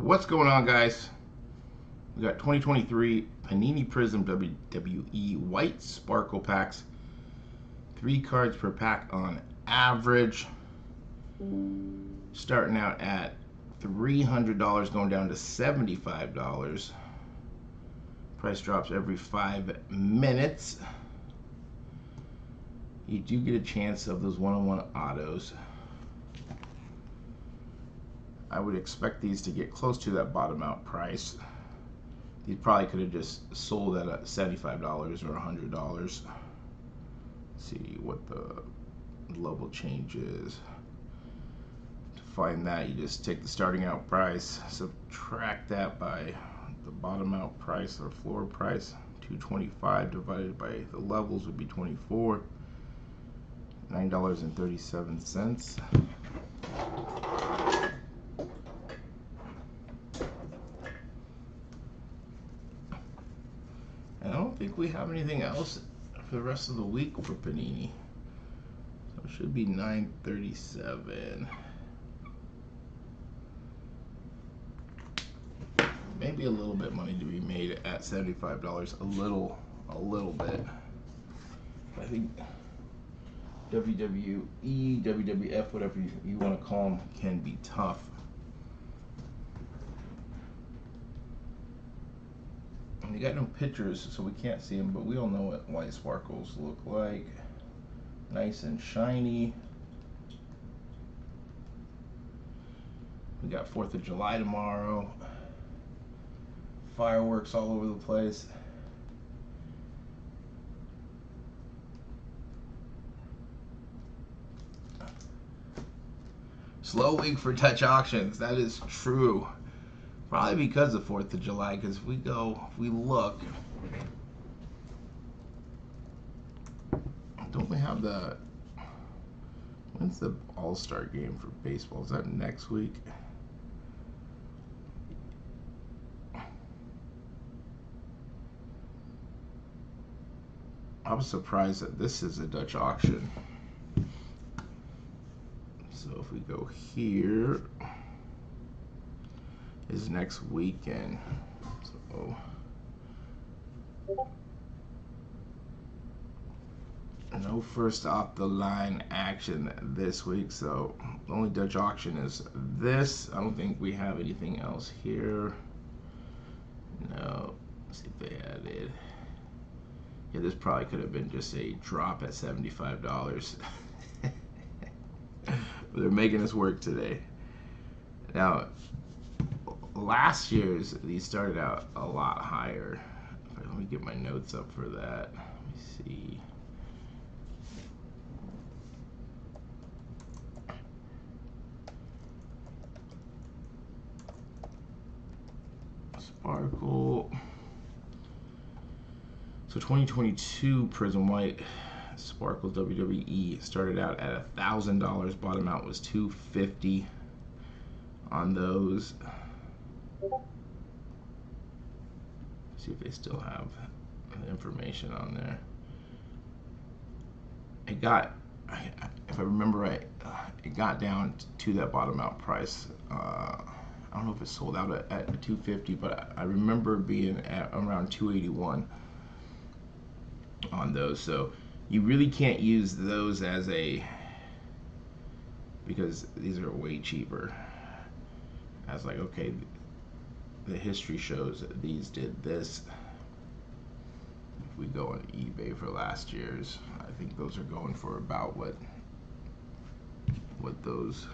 What's going on, guys? We got 2023 Panini Prizm WWE White Sparkle Packs. 3 cards per pack on average. Starting out at $300, going down to $75. Price drops every 5 minutes. You do get a chance of those one-on-one autos. I would expect these to get close to that bottom out price. These probably could have just sold at $75 or $100. Let's see what the level change is. To find that, you just take the starting out price, subtract that by the bottom out price or floor price. 225 divided by the levels would be 24. $9.37. I don't think we have anything else for the rest of the week for Panini. So it should be $9.37. Maybe a little bit money to be made at $75. A little bit. I think WWE, WWF, whatever you want to call them, can be tough. They got no pictures, so we can't see them, but we all know what white sparkles look like. Nice and shiny. We got 4th of July tomorrow. Fireworks all over the place. Slow week for Dutch auctions, that is true. Probably because of 4th of July, because if we look, don't we have when's the All-Star game for baseball? Is that next week? I was surprised that this is a Dutch auction. So if we go here, is next weekend. So no first off the line action this week, so the only Dutch auction is this. I don't think we have anything else here. No. Let's see if they added. Yeah, this probably could have been just a drop at $75. But they're making us work today. Now, last year's, these started out a lot higher. Let me get my notes up for that. Let me see. Sparkle. So 2022 Prizm White Sparkle WWE started out at $1,000. Bottom out was $250 on those. See if they still have the information on there. It got, if I remember right, it got down to that bottom out price. I don't know if it sold out at $250, but I remember being at around $281 on those. So you really can't use those as because these are way cheaper. As like, okay, the history shows that these did this. If we go on eBay for last year's, I think those are going for about what those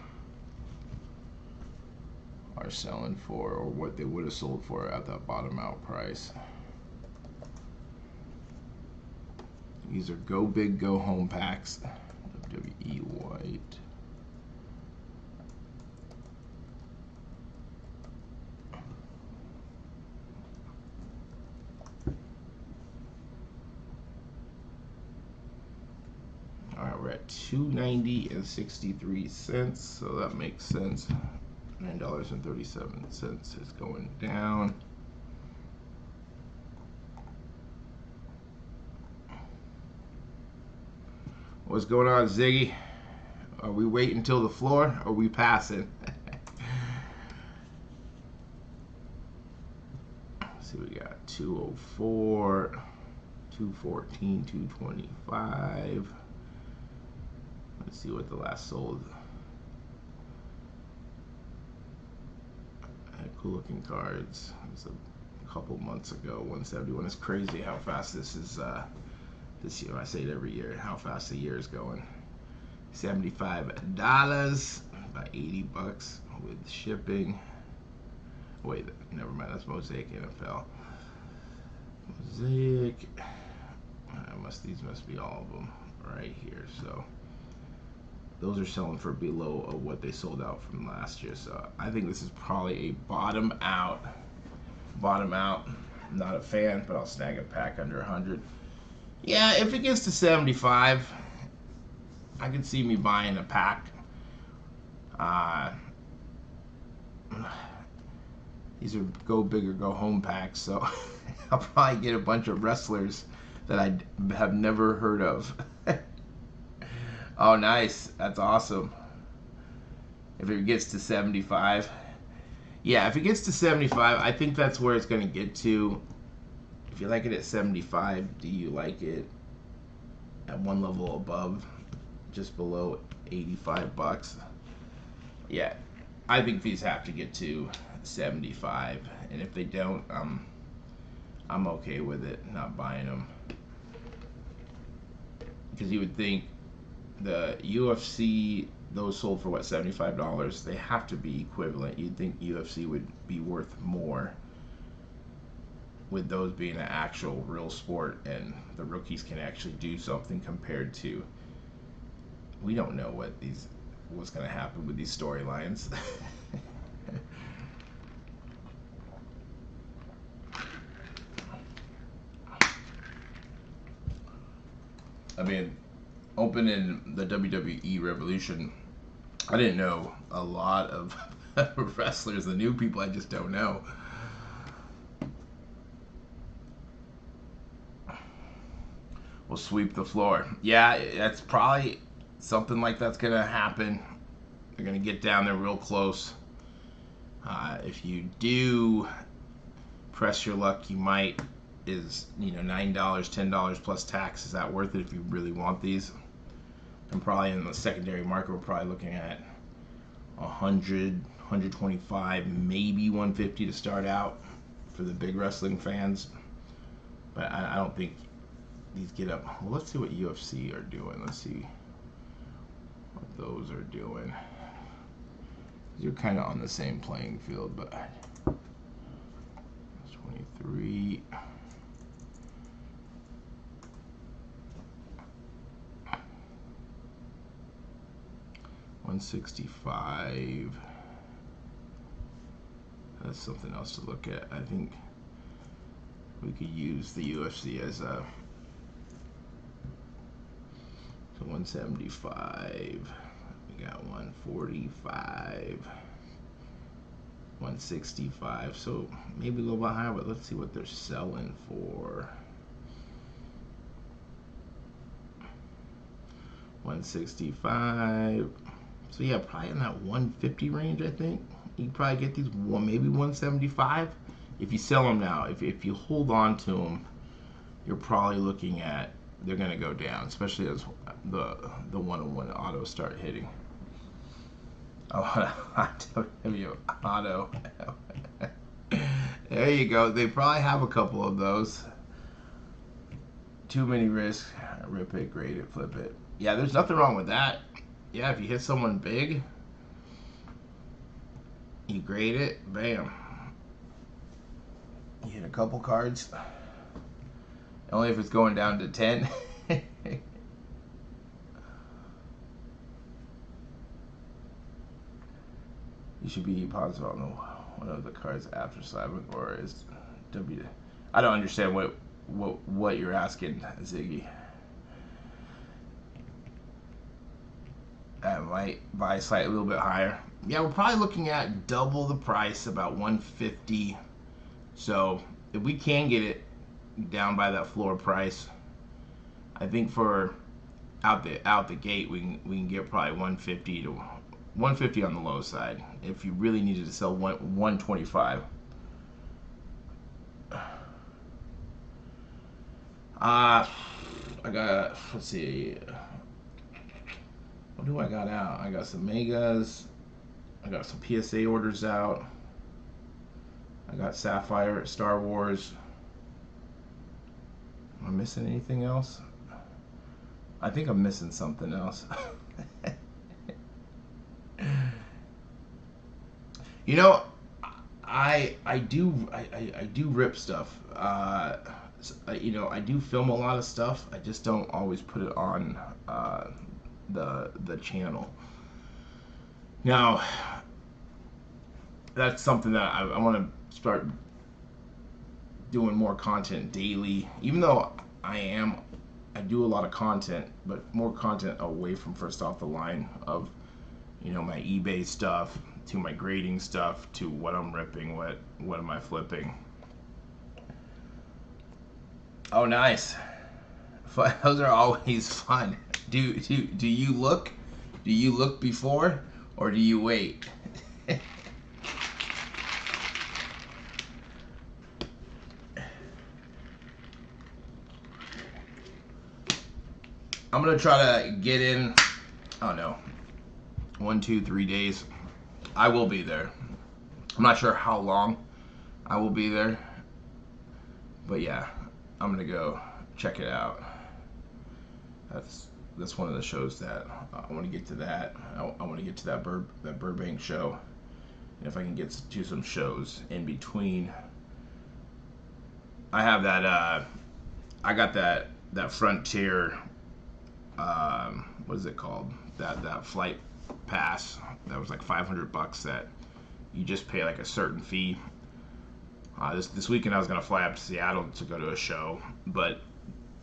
are selling for, or what they would have sold for at that bottom out price. These are go big, go home packs. WWE White. Alright, we're at $2.90 so that makes sense. $9.37 is going down. What's going on, Ziggy? Are we waiting until the floor, or are we passing? see, we got 204, 214, 225. Let's see what the last sold. Cool looking cards. It was a couple months ago. 171. It's crazy how fast this is. This year, I say it every year, how fast the year is going. $75, about 80 bucks with shipping. Wait, never mind. That's Mosaic NFL. Mosaic. These must be all of them right here. So those are selling for below of what they sold out from last year. So I think this is probably a bottom out. Bottom out. I'm not a fan, but I'll snag a pack under 100. Yeah, if it gets to 75, I could see me buying a pack. These are go big or go home packs, so I'll probably get a bunch of wrestlers that I have never heard of. Oh, nice. That's awesome. If it gets to 75. Yeah, if it gets to 75, I think that's where it's going to get to. If you like it at 75, do you like it at one level above, just below 85 bucks? Yeah, I think these have to get to 75, and if they don't, I'm okay with it, not buying them. Because you would think the UFC, those sold for what, $75? They have to be equivalent. You'd think UFC would be worth more, with those being an actual real sport and the rookies can actually do something compared to, we don't know what's going to happen with these storylines. I mean, opening the WWE Revolution, I didn't know a lot of wrestlers. The new people I just don't know. Will sweep the floor. Yeah, that's probably something like that's going to happen. They're going to get down there real close. If you do press your luck, you might, $9, $10 plus tax. Is that worth it if you really want these? And probably in the secondary market, we're probably looking at 100, 125, maybe 150 to start out for the big wrestling fans. But I don't think these get up. Well, let's see what UFC are doing. Let's see what those are doing. You're kind of on the same playing field, but 23. $165. That's something else to look at. I think we could use the UFC as a. So 175. We got 145. 165. So maybe a little bit higher, but let's see what they're selling for. 165. So yeah, probably in that 150 range, I think. You can probably get these maybe 175 if you sell them now. If you hold on to them, you're probably looking at they're going to go down, especially as the one-on-one autos start hitting. Oh, auto. There you go. They probably have a couple of those. Too many risks. Rip it, grade it, flip it. Yeah, there's nothing wrong with that. Yeah, if you hit someone big, you grade it, bam. You hit a couple cards. Only if it's going down to 10. You should be positive on one of the cards after slapping, or is W. I don't understand what you're asking, Ziggy. I might buy slightly a little bit higher. Yeah, we're probably looking at double the price, about 150. So if we can get it down by that floor price, I think for out the gate we can get probably 150 to 150 on the low side. If you really needed to sell 125. I got, let's see, what do I got out? I got some Megas. I got some PSA orders out. I got Sapphire, Star Wars. Am I missing anything else? I think I'm missing something else. You know, I do rip stuff. You know, I do film a lot of stuff. I just don't always put it on the channel. Now, that's something that I want to start doing more content daily. Even though I do a lot of content, but more content away from first off the line of, you know, my eBay stuff to my grading stuff to what I'm ripping, what am I flipping. Oh, nice. Those are always fun. Do you look? Do you look before or do you wait? I'm gonna try to get in, I don't know, 1, 2, 3 days. I will be there. I'm not sure how long I will be there, but yeah, I'm gonna go check it out. That's one of the shows that I want to get to. That I want to get to that Burbank show, and if I can get to some shows in between. I have that. I got that Frontier. What is it called? That flight pass that was like $500 that you just pay like a certain fee. This weekend I was gonna fly up to Seattle to go to a show, but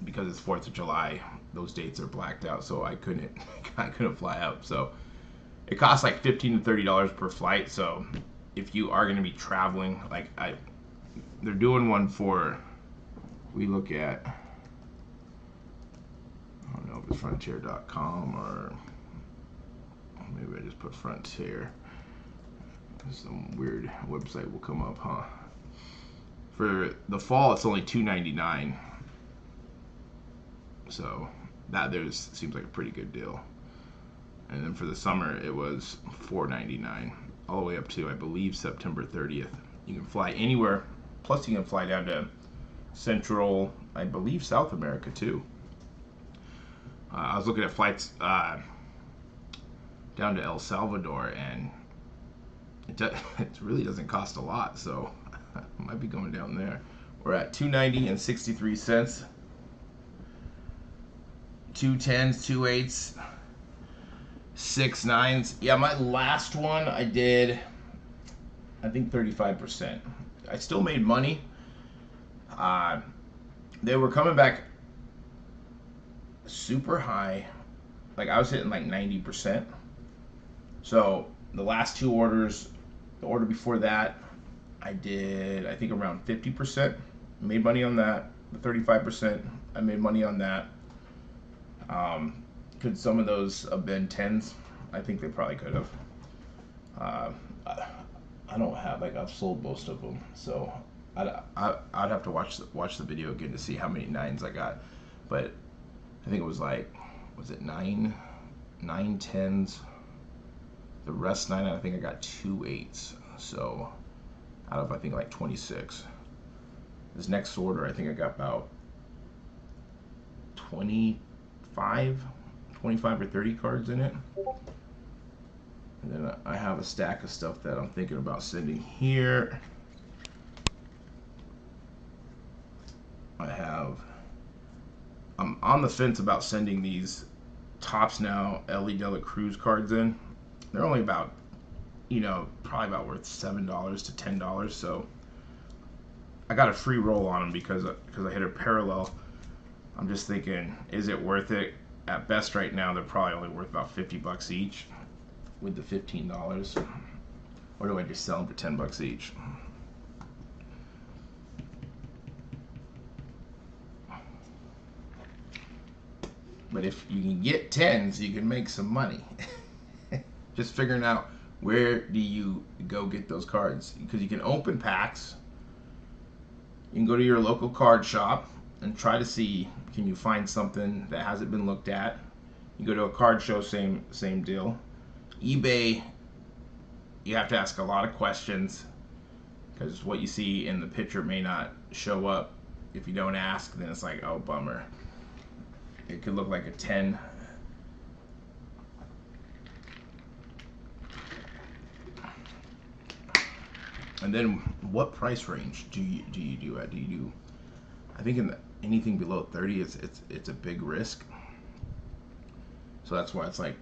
because it's 4th of July, those dates are blacked out, so I couldn't fly up. So it costs like $15 to $30 per flight. So if you are gonna be traveling, like they're doing one for, we look at, I don't know if it's frontier.com or maybe I just put Frontier. Some weird website will come up, huh? For the fall, it's only $2.99. So that seems like a pretty good deal. And then for the summer, it was $4.99, all the way up to, I believe, September 30th. You can fly anywhere. Plus, you can fly down to Central, I believe, South America too. I was looking at flights down to El Salvador, and it really doesn't cost a lot, so I might be going down there. We're at $2.90 and 63 cents. 2 10s, 2 8s, 6 9s. Yeah, my last one I did, I think 35%. I still made money. They were coming back super high. Like I was hitting like 90%. So the last 2 orders, the order before that, I did, I think, around 50%. Made money on that. The 35%, I made money on that. Could some of those have been 10s? I think they probably could have. I don't have, like, I've sold most of them, so I'd have to watch the video again to see how many 9s I got. But I think it was like, was it 9 10s? The rest 9, I think I got 2 8s. So out of, I think, like 26. This next order, I think I got about 25 or 30 cards in it. And then I have a stack of stuff that I'm thinking about sending here. I'm on the fence about sending these Topps Now Ellie De La Cruz cards in. They're only about, you know, probably about worth $7 to $10. So I got a free roll on them because I hit a parallel. I'm just thinking, is it worth it? At best right now, they're probably only worth about $50 each with the $15. Or do I just sell them for $10 each? But if you can get 10s, you can make some money. Just figuring out where do you go get those cards, because you can open packs. You can go to your local card shop and try to see, can you find something that hasn't been looked at. You go to a card show, same deal. eBay, you have to ask a lot of questions because what you see in the picture may not show up. If you don't ask, then it's like, oh, bummer. It could look like a 10. And then what price range do you do at? Do you do, I think anything below 30 it's a big risk. So that's why it's like,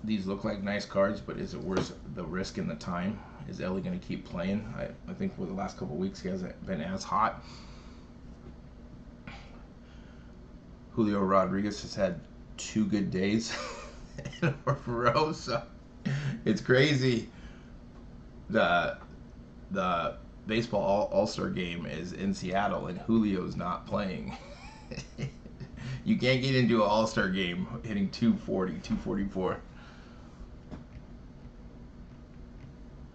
these look like nice cards, but is it worth the risk and the time? Is Ellie going to keep playing? I think for the last couple of weeks he hasn't been as hot. Julio Rodriguez has had 2 good days in a row, so it's crazy. The baseball all-star game is in Seattle and Julio's not playing. You can't get into an all-star game hitting 240, 244.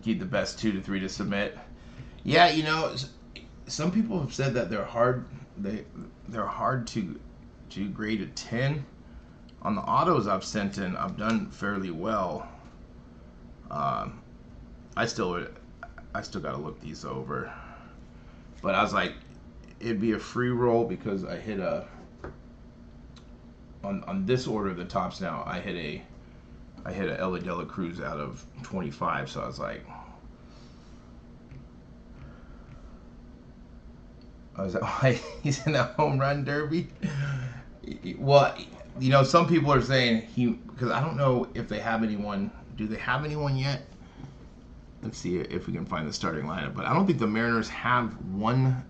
Keep the best 2 to 3 to submit. Yeah, you know, some people have said that they're hard. They're hard to grade a 10. On the autos I've sent in, I've done fairly well. I still got to look these over. But I was like, it'd be a free roll because I hit a on this order of the tops now. I hit a Ellie De La Cruz out of 25, so I was like, oh, is that why he's in the home run derby? Well, you know, some people are saying because I don't know if they have anyone. Do they have anyone yet? Let's see if we can find the starting lineup. But I don't think the Mariners have one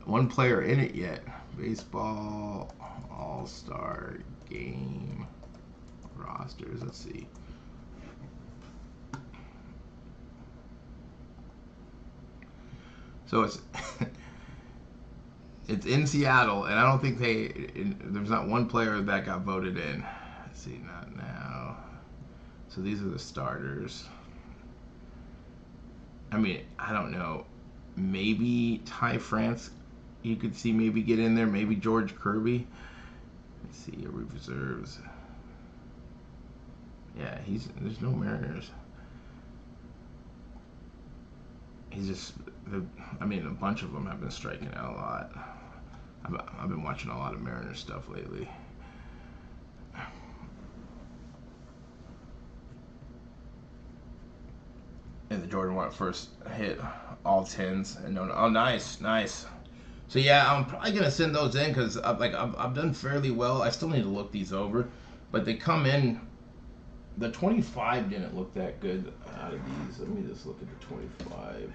one player in it yet. Baseball All-Star Game rosters. Let's see. So it's in Seattle, and I don't think there's not one player that got voted in. Let's see, not now. So these are the starters. I mean, I don't know. Maybe Ty France, you could see maybe get in there. Maybe George Kirby. Let's see your reserves. Yeah, there's no Mariners. He's just, I mean, a bunch of them have been striking out a lot. I've been watching a lot of Mariners stuff lately. And the Jordan Watt first hit all 10s and no. Oh, nice. So yeah, I'm probably gonna send those in because I've done fairly well. I still need to look these over, but they come in. The 25 didn't look that good out of these. Let me just look at the 25.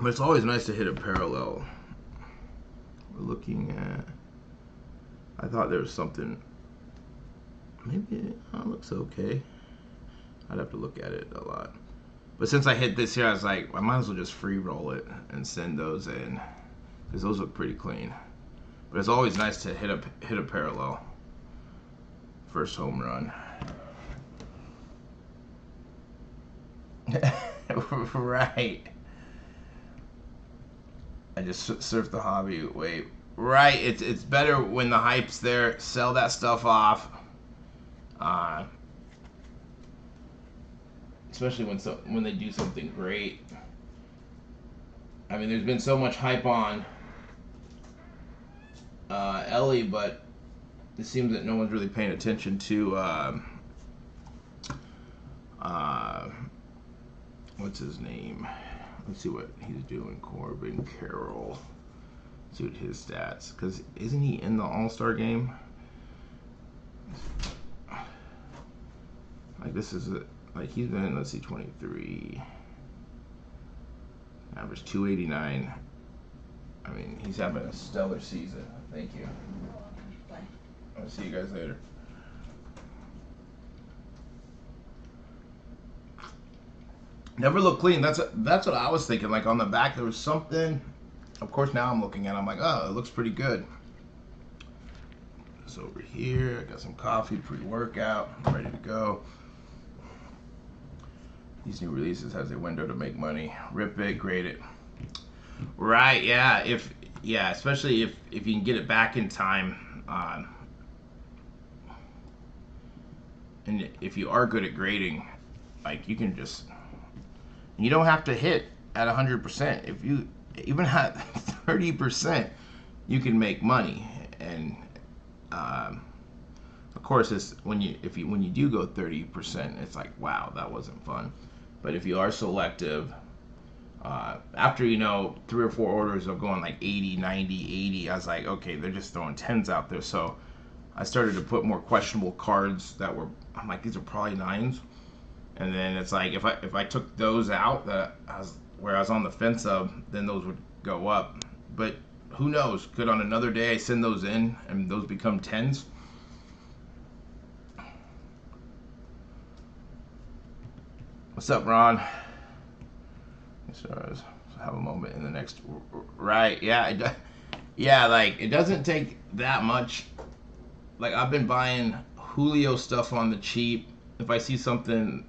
But it's always nice to hit a parallel. We're looking at. I thought there was something. Maybe it looks okay. I'd have to look at it a lot. But since I hit this here, I was like, I might as well just free roll it and send those in because those look pretty clean. But it's always nice to hit a parallel. First home run. Right. I just surfed the hobby. Wait. Right. It's better when the hype's there. Sell that stuff off. Especially when they do something great. I mean, there's been so much hype on Ellie, but it seems that no one's really paying attention to what's his name? Let's see what he's doing. Corbin Carroll. Let's see what his stats. Because isn't he in the All-Star game? Like this is like he's been, let's see, 23. Average 289. I mean, he's having a stellar season. Thank you. Bye. I'll see you guys later. Never look clean. That's what I was thinking. Like on the back, there was something. Of course, now I'm looking at it, I'm like, oh, it looks pretty good. So over here, I got some coffee, pre-workout, I'm ready to go. These new releases has a window to make money. Rip it, grade it. Right, yeah. Especially if you can get it back in time. And if you are good at grading, like you can just, you don't have to hit at 100%. If you even at 30%, you can make money. And of course, it's when you do go 30%, it's like, wow, that wasn't fun. But if you are selective, after 3 or 4 orders of going like 80, 90, 80, I was like, okay, they're just throwing 10s out there. So I started to put more questionable cards that were, I'm like, these are probably 9s. And then it's like, if I took those out where I was on the fence of, then those would go up. But who knows? Could on another day I send those in and those become 10s. What's up, Ron? So have a moment in the next. Right? Yeah. Like it doesn't take that much. Like I've been buying Julio stuff on the cheap. If I see something,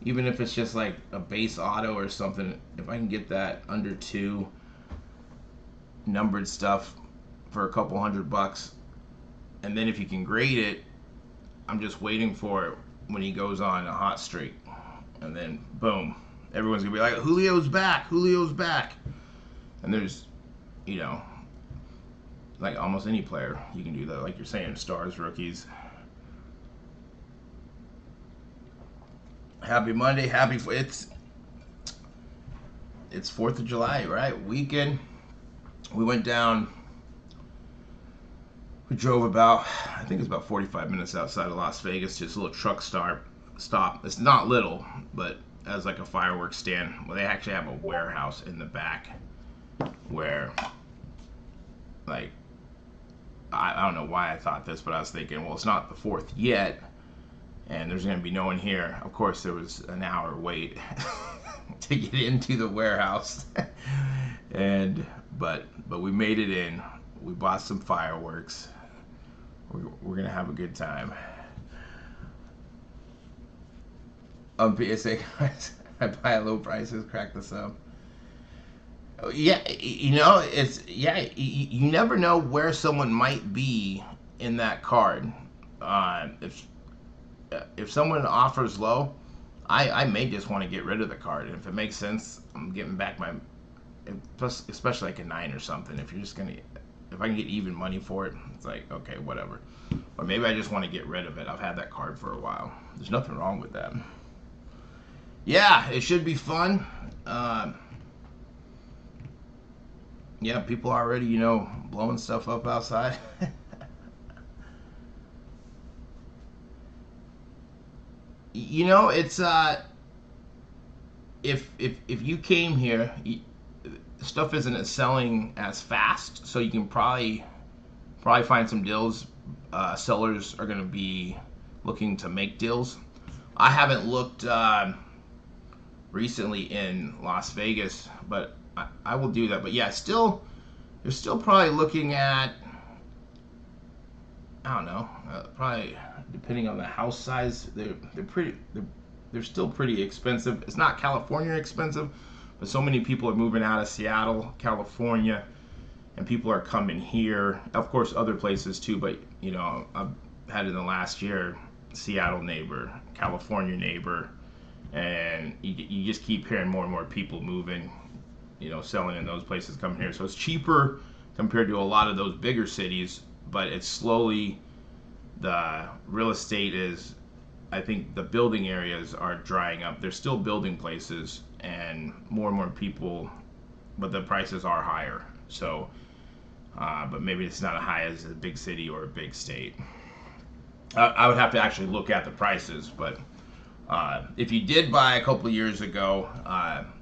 even if it's just like a base auto or something, if I can get that under 2 numbered stuff for a couple $100, and then if you can grade it, I'm just waiting for it when he goes on a hot streak, and then boom, everyone's gonna be like, Julio's back, and there's, like almost any player you can do that, like you're saying, stars, rookies. Happy Monday, it's 4th of July, right? Weekend. We went down. We drove about, I think it's about 45 minutes outside of Las Vegas, just a little truck stop. It's not little, but as like a fireworks stand. Well, they actually have a warehouse in the back where, like, I don't know why I thought this, but I was thinking, well, it's not the 4th yet, and there's going to be no one here. Of course, there was an hour wait to get into the warehouse, but we made it in. We bought some fireworks. We're gonna have a good time. PSA guys, I buy at low prices, crack this up. Yeah, you never know where someone might be in that card. If someone offers low, I may just want to get rid of the card. And if it makes sense, I'm getting back my, especially like a 9 or something. If I can get even money for it, it's like, okay, whatever. Or maybe I just want to get rid of it. I've had that card for a while. There's nothing wrong with that. Yeah, it should be fun. Yeah, people are already, blowing stuff up outside. It's if you came here, stuff isn't selling as fast, so you can probably find some deals. Sellers are going to be looking to make deals. I haven't looked recently in Las Vegas, but I will do that. But yeah, you're still probably looking at, I don't know, probably depending on the house size, they're still pretty expensive. It's not California expensive, but so many people are moving out of Seattle, California, and people are coming here. Of course, other places too, but I've had in the last year, Seattle neighbor, California neighbor, and you just keep hearing more and more people moving, selling in those places, coming here. So it's cheaper compared to a lot of those bigger cities, but it's slowly, the real estate is, I think the building areas are drying up. They're still building places and more people, but the prices are higher. So, but maybe it's not as high as a big city or a big state. I would have to actually look at the prices, but if you did buy a couple of years ago,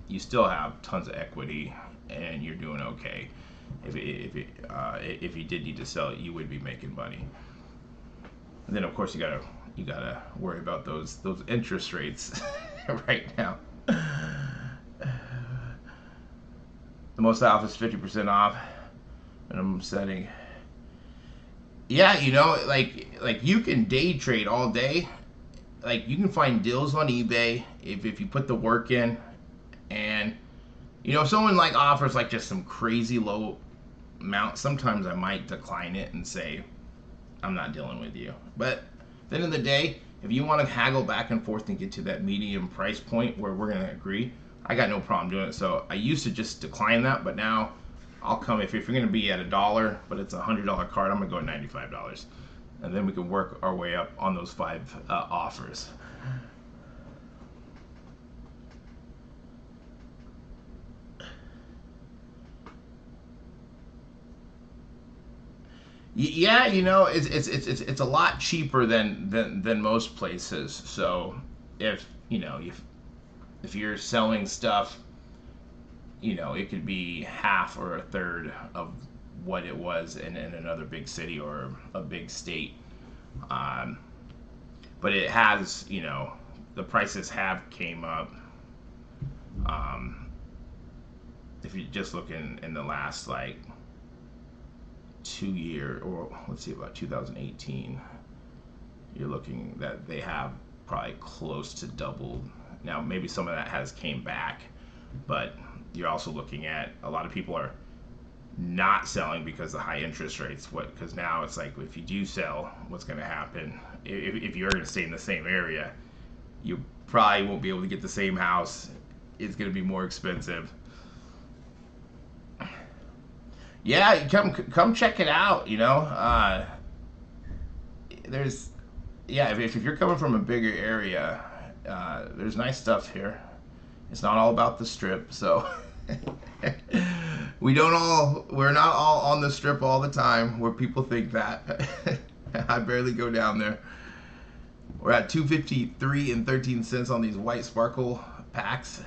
you still have tons of equity and you're doing okay. If you did need to sell it, you would be making money. And then of course you gotta worry about those interest rates right now. The most off is 50% off, and I'm setting. Yeah, like you can day trade all day. like you can find deals on eBay if you put the work in, and if someone like offers like just some crazy low amount, sometimes I might decline it and say I'm not dealing with you. But at the end of the day, if you want to haggle back and forth and get to that medium price point where we're gonna agree, I got no problem doing it. So I used to just decline that, but now I'll come if you're gonna be at $1, but it's a $100 card. I'm gonna go at $95, and then we can work our way up on those 5 offers. Yeah, it's a lot cheaper than most places. So if you're selling stuff, it could be half or a third of what it was in another big city or a big state. But it has, the prices have came up. If you just look in the last like 2 year, or let's see, about 2018, you're looking that they have probably close to doubled. Now maybe some of that has came back, but you're also looking at a lot of people are not selling because of high interest rates. Because now it's like, if you do sell, what's going to happen if you're going to stay in the same area? You probably won't be able to get the same house. It's going to be more expensive. Yeah, come check it out. There's, if you're coming from a bigger area, there's nice stuff here. It's not all about the strip, so we're not all on the strip all the time, where people think that. I barely go down there. We're at $2.53 and 13 cents on these white sparkle packs.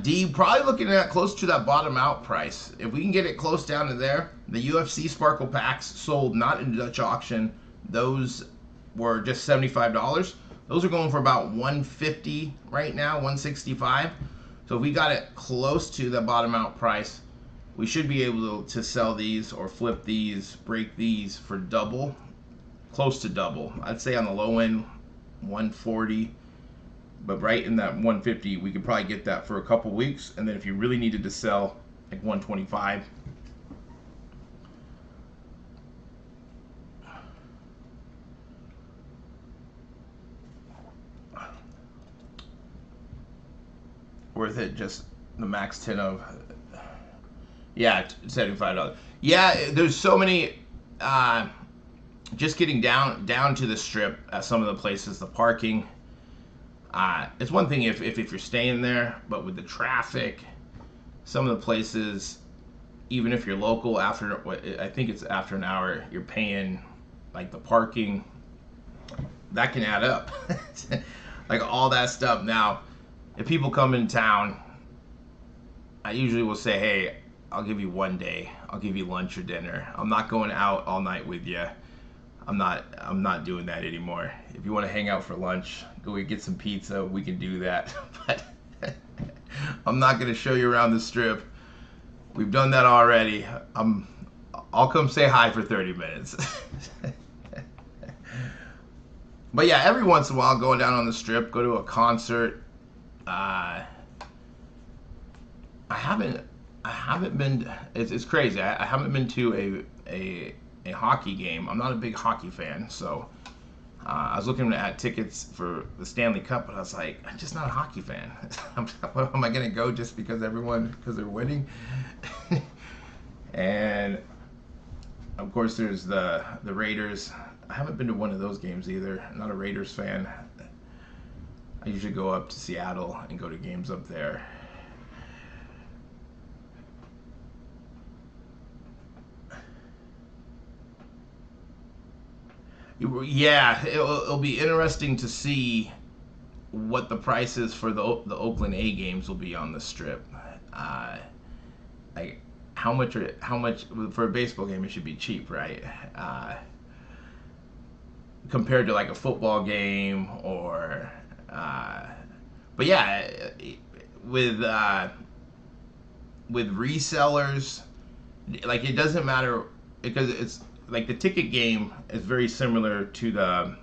D, probably looking at close to that bottom out price. If we can get it close down to there. The UFC Sparkle packs sold not in Dutch auction. Those were just $75. Those are going for about $150 right now, $165. So if we got it close to the bottom out price, we should be able to sell these or flip these, break these for double, close to double. I'd say on the low end, 140. But right in that 150, we could probably get that for a couple weeks. And then if you really needed to sell, like 125. Worth it, just the max 10 of, yeah, $75. Yeah, there's so many, just getting down to the strip at some of the places, the parking. It's one thing if you're staying there, but with the traffic, some of the places, even if you're local, after, I think it's after an hour, you're paying like the parking. That can add up. Like all that stuff. Now, if people come in town, I usually will say, hey, I'll give you one day. I'll give you lunch or dinner. I'm not going out all night with you. I'm not doing that anymore. If you want to hang out for lunch, go get some pizza, we can do that. But I'm not going to show you around the strip. We've done that already. I'll come say hi for 30 minutes. But yeah, every once in a while, going down on the strip, go to a concert. I haven't been. It's crazy. I haven't been to a hockey game. I'm not a big hockey fan, so I was looking at tickets for the Stanley Cup, but I was like, I'm just not a hockey fan. Am I gonna go just because they're winning? And of course, there's the Raiders. I haven't been to one of those games either. I'm not a Raiders fan. I usually go up to Seattle and go to games up there. Yeah, it'll be interesting to see what the prices for the Oakland A games will be on the strip. Like how much for a baseball game? It should be cheap, right? Compared to like a football game or. But yeah, with resellers, like it doesn't matter because like the ticket game is very similar to the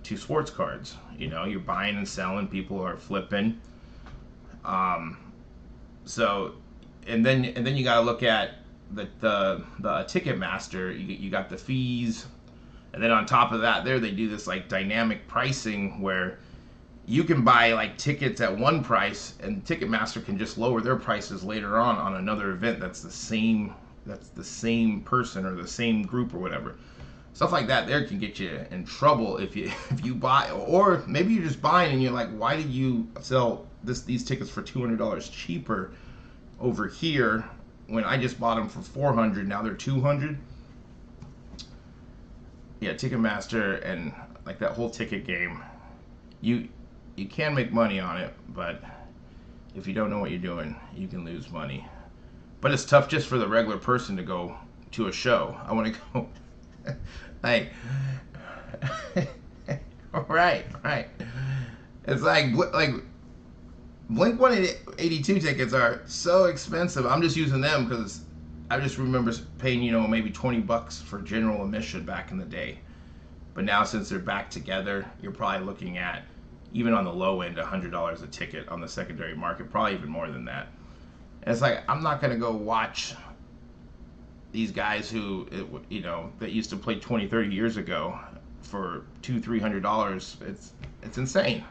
to sports cards. You know, you're buying and selling, people are flipping. So, and then you got to look at the ticket master. You got the fees, and then on top of that, there they do this like dynamic pricing where you can buy like tickets at one price, and Ticketmaster can just lower their prices later on another event that's the same person or the same group or whatever. Stuff like that there can get you in trouble if you buy, or maybe you're just buying and you're like, why did you sell these tickets for $200 cheaper over here when I just bought them for $400? Now they're $200. Yeah, Ticketmaster and like that whole ticket game, you can make money on it, but if you don't know what you're doing, you can lose money. But it's tough just for the regular person to go to a show. I want to go like right. It's like Blink 182 tickets are so expensive. I'm just using them because I just remember paying, you know, maybe $20 for general admission back in the day. But now since they're back together, you're probably looking at, even on the low end, $100 a ticket on the secondary market, probably even more than that. And it's like, I'm not going to go watch these guys who, you know, that used to play 20, 30 years ago for $200-$300. It's insane.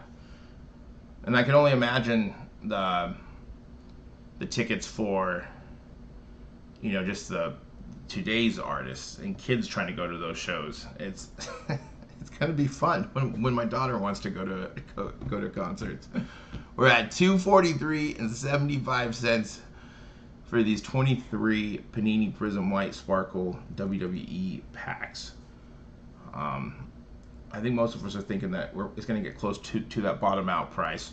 And I can only imagine the tickets for, you know, just today's artists and kids trying to go to those shows. It's it's gonna be fun when my daughter wants to go to concerts. We're at $243.75 for these 23 Panini Prizm White Sparkle WWE packs. I think most of us are thinking that it's going to get close to that bottom out price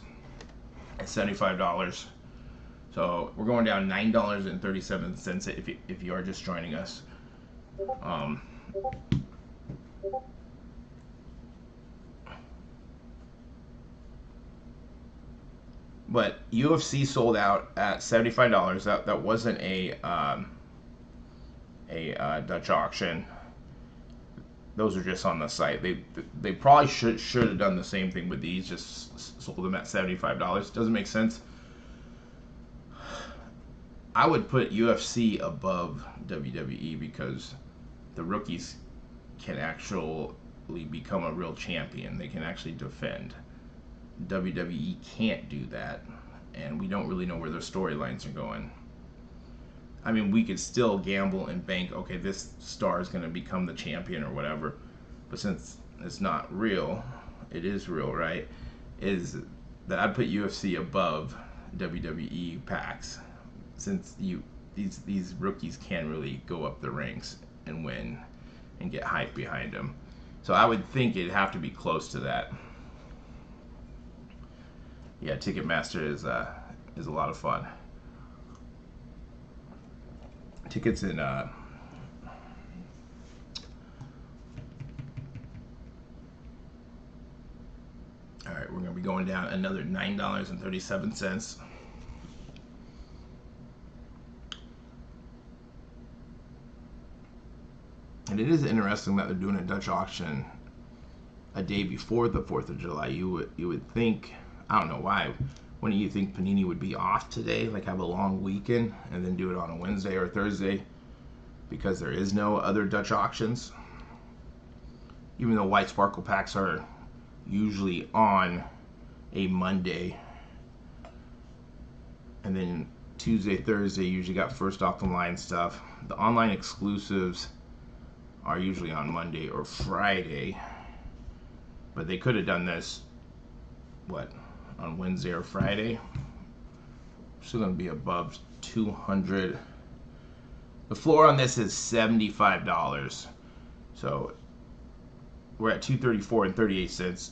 at $75. So we're going down $9.37 if you are just joining us. But UFC sold out at $75. That wasn't a Dutch auction. Those are just on the site. They probably should have done the same thing with these. Just sold them at $75. Doesn't make sense. I would put UFC above WWE because the rookies can actually become a real champion. They can actually defend. WWE can't do that, and we don't really know where their storylines are going. I mean, we could still gamble and bank, okay, this star is going to become the champion or whatever, but since it's not real, it is real, right? Is that I'd put UFC above WWE packs, since these rookies can really go up the ranks and win and get hype behind them. So I would think it'd have to be close to that. Yeah, Ticketmaster is a lot of fun. Tickets in all right, we're gonna be going down another $9.37. And it is interesting that they're doing a Dutch auction a day before the 4th of July. You would think, I don't know why, wouldn't you think Panini would be off today, like have a long weekend and then do it on a Wednesday or Thursday, because there is no other Dutch auctions? Even though white sparkle packs are usually on a Monday, and then Tuesday, Thursday usually got first off the line stuff. The online exclusives are usually on Monday or Friday, but they could have done this, what, on Wednesday or Friday. Still going to be above 200. The floor on this is $75. So we're at $234.38.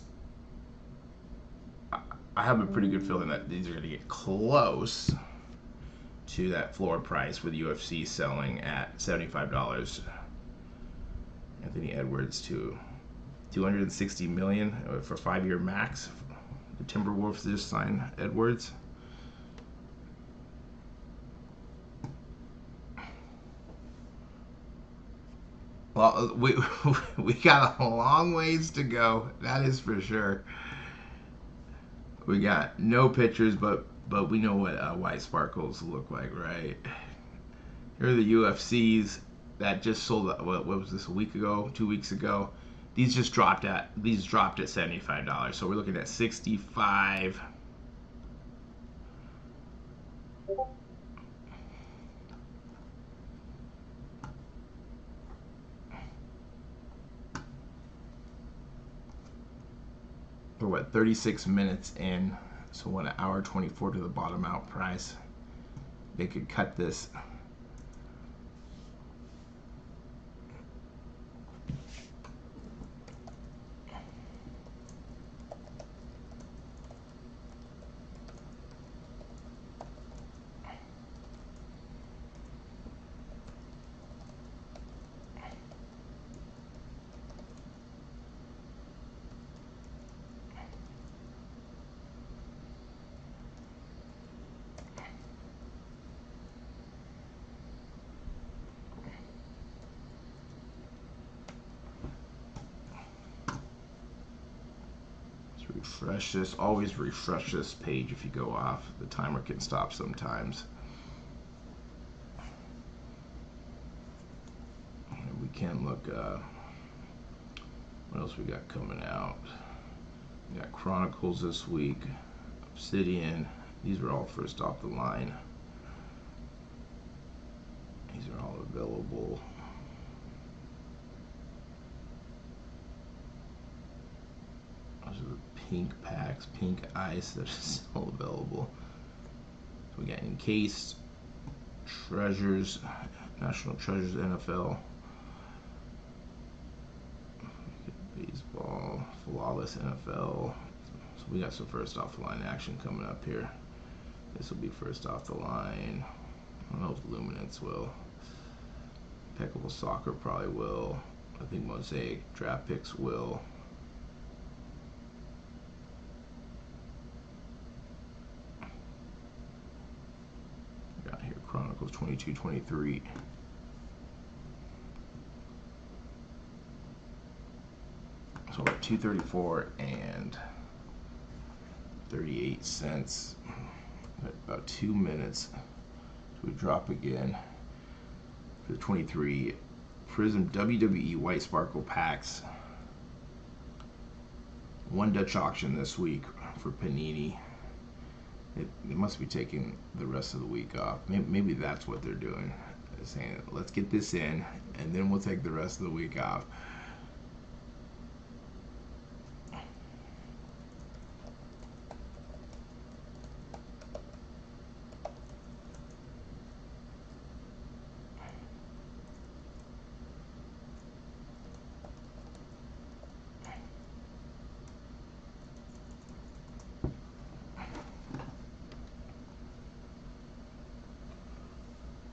I have a pretty good feeling that these are going to get close to that floor price, with UFC selling at $75. Anthony Edwards to $260 million for 5-year max. The Timberwolves just signed Edwards. Well, we got a long ways to go. That is for sure. We got no pictures, but we know what white sparkles look like, right? Here are the UFCs that just sold. What was this, a week ago, 2 weeks ago? These dropped at $75. So we're looking at 65. We're what, 36 minutes in, so 1 hour 24 to the bottom out price. They could cut this. Refresh this. Always refresh this page if you go off. The timer can stop sometimes. And we can look. What else we got coming out? We got Chronicles this week. Obsidian. These are all first off the line. These are all available. Those are the pink packs, pink ice that are still available. So we got Encased, Treasures, National Treasures NFL, Baseball, Flawless NFL. So we got some first off the line action coming up here. This will be first off the line. I don't know if Luminance will. Impeccable Soccer probably will. I think Mosaic Draft Picks will. Got here Chronicles 22-23. So we're at 234 and 38 cents. About 2 minutes. So we drop again for the 23 Prizm WWE White Sparkle packs. One Dutch auction this week for Panini. It must be taking the rest of the week off. Maybe that's what they're doing. They're saying, let's get this in, and then we'll take the rest of the week off.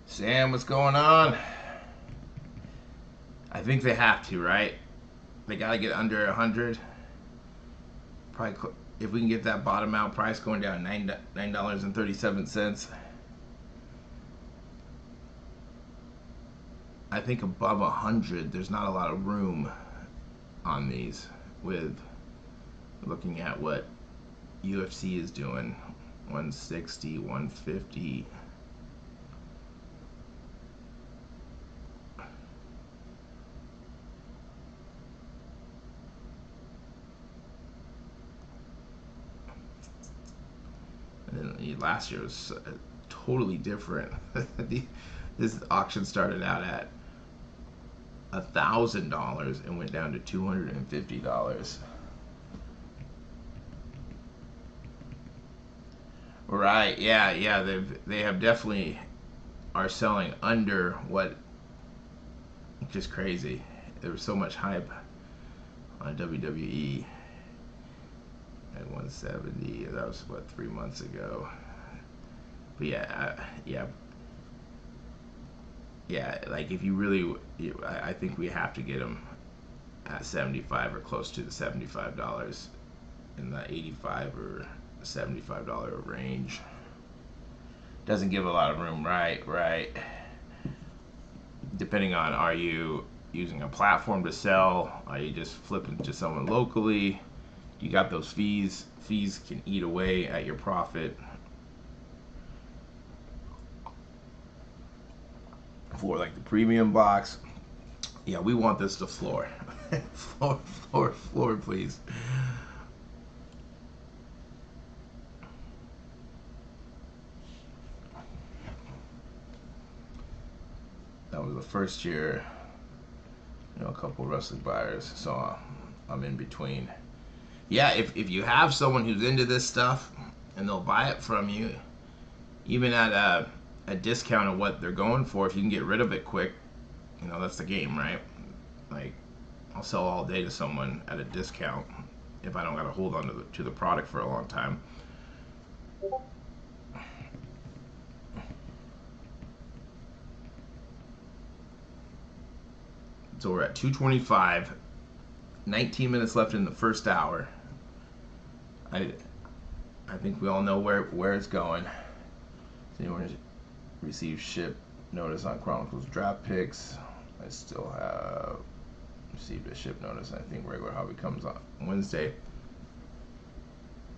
Sam, what's going on? I think they have to, right? They got to get under 100. Probably, if we can get that bottom out price going down $9.37. I think above 100, there's not a lot of room on these. With looking at what UFC is doing, 160, 150. Last year was totally different. This auction started out at $1,000 and went down to $250. Right? Yeah. They have definitely are selling under what. Just crazy. There was so much hype on WWE. At 170, that was what, 3 months ago. But yeah, like if you really, I think we have to get them at 75 or close to the $75 in the 85 or $75 range. Doesn't give a lot of room, right? Depending on, are you using a platform to sell? Are you just flipping to someone locally? You got those fees. Fees can eat away at your profit. For like the premium box, yeah, we want this to floor. floor, please. That was the first year, a couple wrestling buyers, so I'm in between. Yeah, if you have someone who's into this stuff and they'll buy it from you, even at a discount of what they're going for, if you can get rid of it quick, that's the game, right? Like, I'll sell all day to someone at a discount if I don't got to hold on to the product for a long time. So we're at 2:25, 19 minutes left in the first hour. I think we all know where it's going. Does anyone receive ship notice on Chronicles draft picks? I still have received a ship notice. I think regular hobby comes on Wednesday.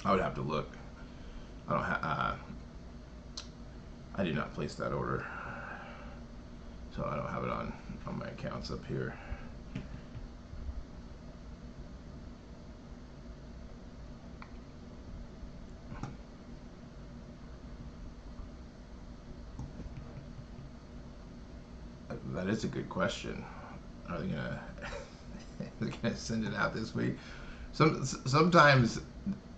I would have to look. I don't have. I did not place that order, so I don't have it on my accounts up here. That is a good question. Are they gonna send it out this week? Sometimes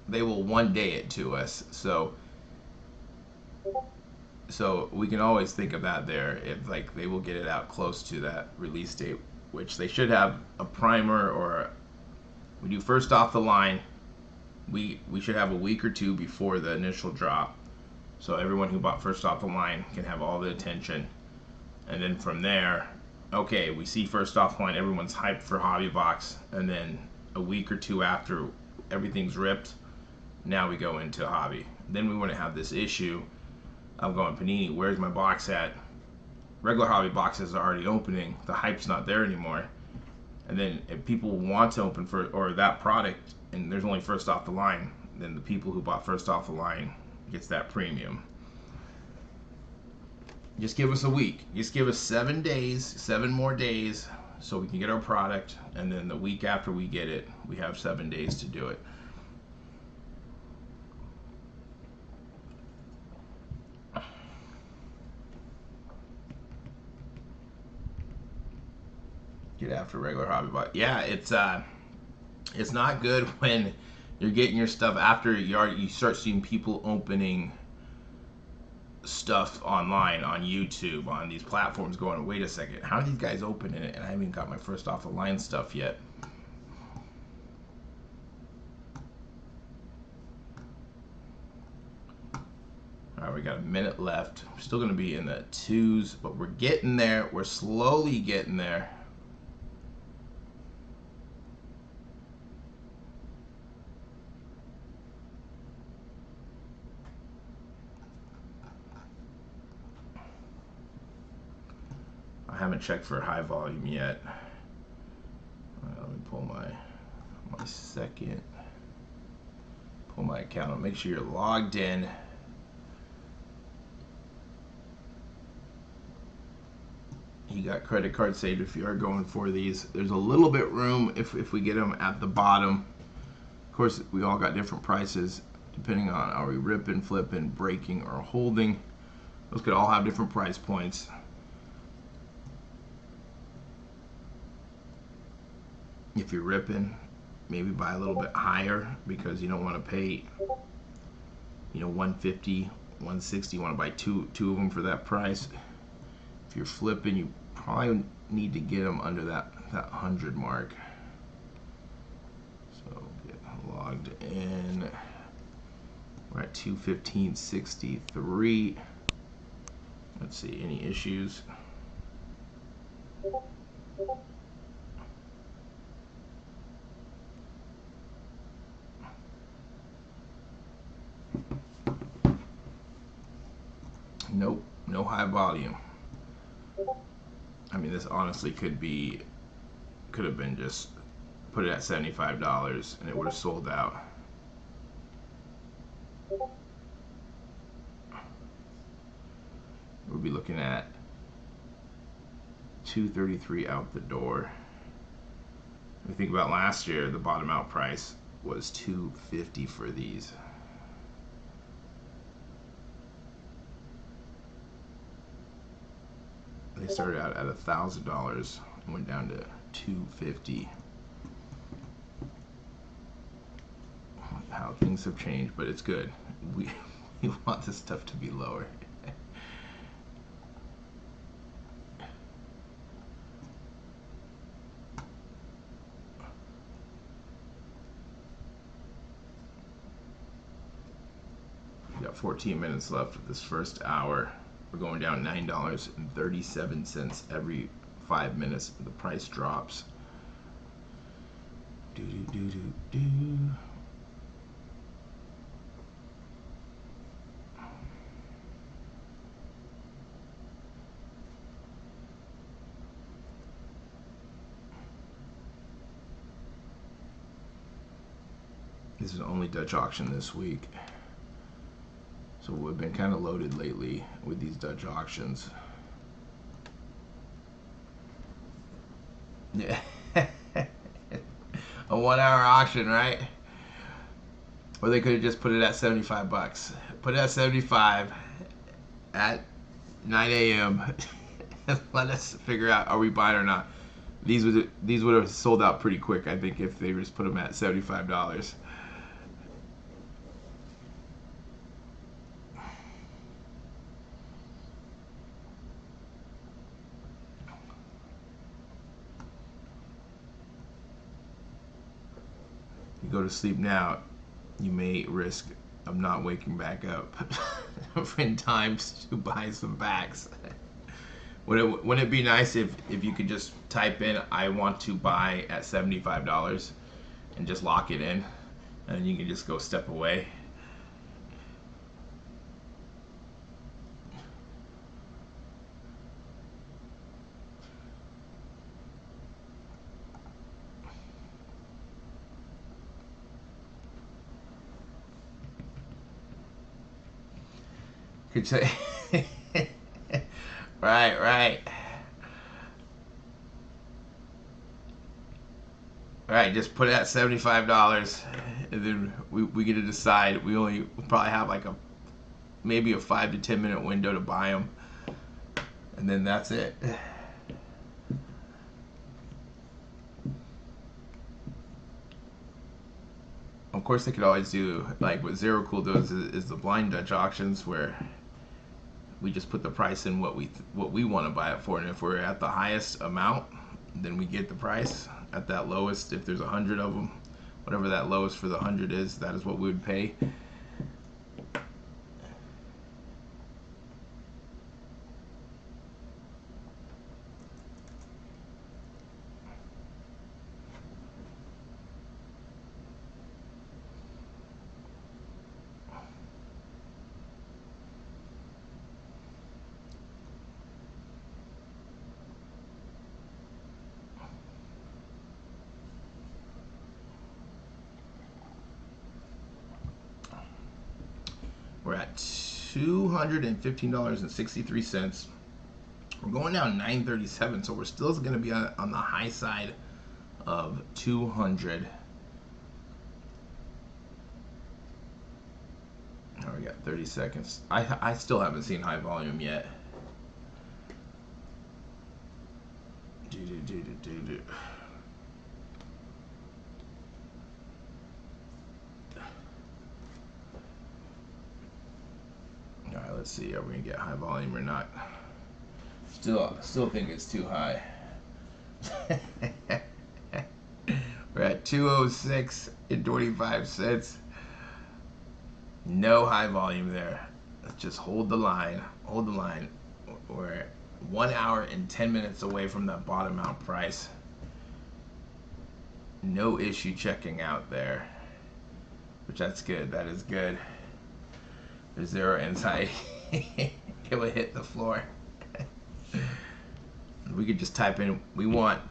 they will one day it to us, so we can always think of that there. If like they will get it out close to that release date, which they should have a primer, or we do first off the line. We should have a week or two before the initial drop, so everyone who bought first off the line can have all the attention. And then from there, okay, we see first off the line, everyone's hyped for Hobby Box, and then a week or two after everything's ripped, now we go into Hobby. Then we wouldn't have this issue of going, Panini, where's my box at? Regular Hobby boxes are already opening, the hype's not there anymore. And then if people want to open for or that product and there's only first off the line, then the people who bought first off the line gets that premium. Just give us a week. Just give us 7 days, 7 more days, so we can get our product. And then the week after we get it, we have 7 days to do it. Get after regular hobby box. Yeah, it's not good when you're getting your stuff after you start seeing people opening stuff online on YouTube, on these platforms, going, wait a second, how are these guys opening it and I haven't got my first off the line stuff yet? All right, we got a minute left. We're still going to be in the 2s, but we're getting there. We're slowly getting there. I haven't checked for high volume yet. Let me pull my second. Pull my account. Make sure you're logged in. You got credit card saved if you are going for these. There's a little bit room if we get them at the bottom. Of course, we all got different prices depending on are we ripping, flipping, breaking, or holding. Those could all have different price points. If you're ripping, maybe buy a little bit higher because you don't want to pay, $150, $160. You want to buy two of them for that price. If you're flipping, you probably need to get them under that 100 mark. So get logged in. We're at 215.63. Let's see, any issues? Nope, no high volume. I mean, this honestly could be could have been just put it at $75 and it would have sold out. We'll be looking at $233 out the door. If you think about last year, the bottom out price was $250 for these. They started out at $1,000 and went down to $250. How things have changed, but it's good. We want this stuff to be lower. We got 14 minutes left of this first hour. We're going down $9.37 every 5 minutes. The price drops. Do do do do do. This is only Dutch auction this week. So we've been kind of loaded lately with these Dutch auctions. Yeah. A 1 hour auction, right? Or they could have just put it at 75 bucks. Put it at 75 at 9 a.m. Let us figure out, are we buying or not? These would have sold out pretty quick, I think, if they just put them at $75. You go to sleep now, you may risk of not waking back up in time to buy some packs. Wouldn't it be nice if you could just type in, I want to buy at $75 and just lock it in, and you can just go step away? Could say, right. Right, just put it at $75, and then we get to decide. We'll probably have like maybe a 5 to 10 minute window to buy them, and then that's it. Of course, they could always do, like what Zero Cool does is the blind Dutch auctions, where we just put the price in what we want to buy it for, and if we're at the highest amount, then we get the price. At that lowest, if there's 100 of them, whatever that lowest for the 100 is, that is what we would pay. We're at $215.63. We're going down $9.37, so we're still going to be on the high side of 200. Now we got 30 seconds. I still haven't seen high volume yet. Alright, let's see, are we gonna get high volume or not? Still think it's too high. We're at 206 and 25 cents. No high volume there. Let's just hold the line. Hold the line. We're 1 hour and 10 minutes away from that bottom out price. No issue checking out there, which that's good. That is good. There's zero anxiety. It will hit the floor. We could just type in, we want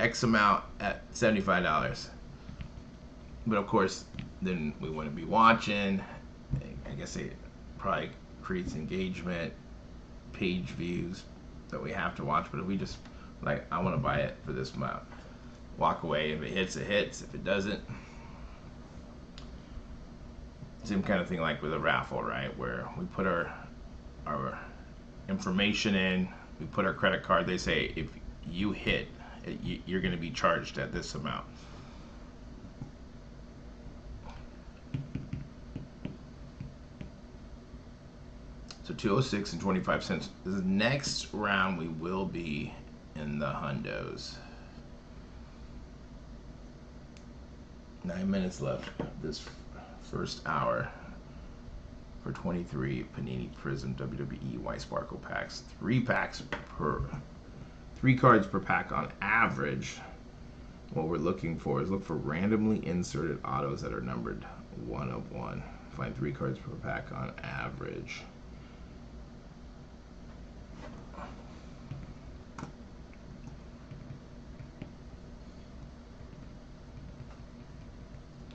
X amount at $75. But of course, then we wouldn't be watching. I guess it probably creates engagement, page views that we have to watch. But if we just, like, I want to buy it for this amount, walk away. If it hits, it hits. If it doesn't, same kind of thing like with a raffle, right? Where we put our information in, we put our credit card. They say if you hit, you're going to be charged at this amount. So 206 and 25 cents. The next round we will be in the hundos. 9 minutes left this first hour for 23 Panini Prizm WWE White Sparkle packs. 3 cards per pack on average. What we're looking for is look for randomly inserted autos that are numbered 1 of 1. Find 3 cards per pack on average.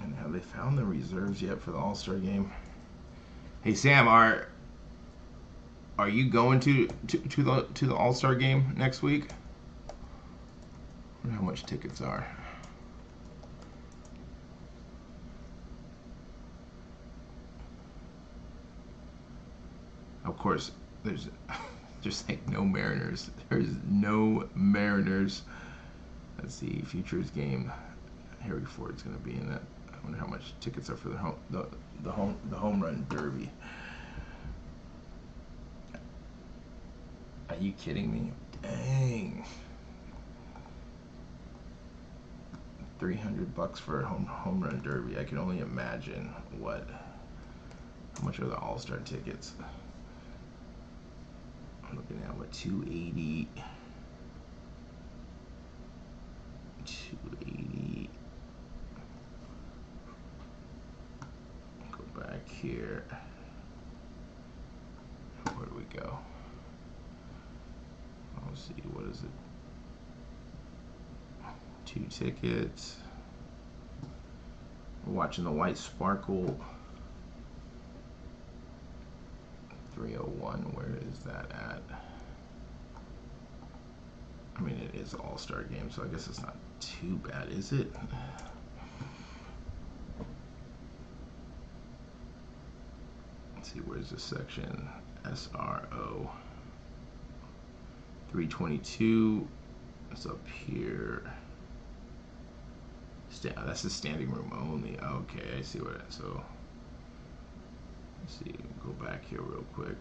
And have they found the reserves yet for the All-Star game? Hey Sam, are you going to the All-Star game next week? I wonder how much tickets are. Of course, there's like no Mariners. There's no Mariners. Let's see, futures game. Harry Ford's going to be in it. I wonder how much tickets are for the home run derby. Are you kidding me? Dang. $300 for a home run derby. I can only imagine how much are the All-Star tickets. I'm looking at what, 280. 280. Go back here. Where do we go? Let's see, what is it? 2 tickets. We're watching the White Sparkle. 301, where is that at? I mean, it is All-Star game, so I guess it's not too bad, is it? Let's see, where's this section? SRO. 322. It's up here. That's the standing room only. Okay, I see what. So let's see. Go back here real quick.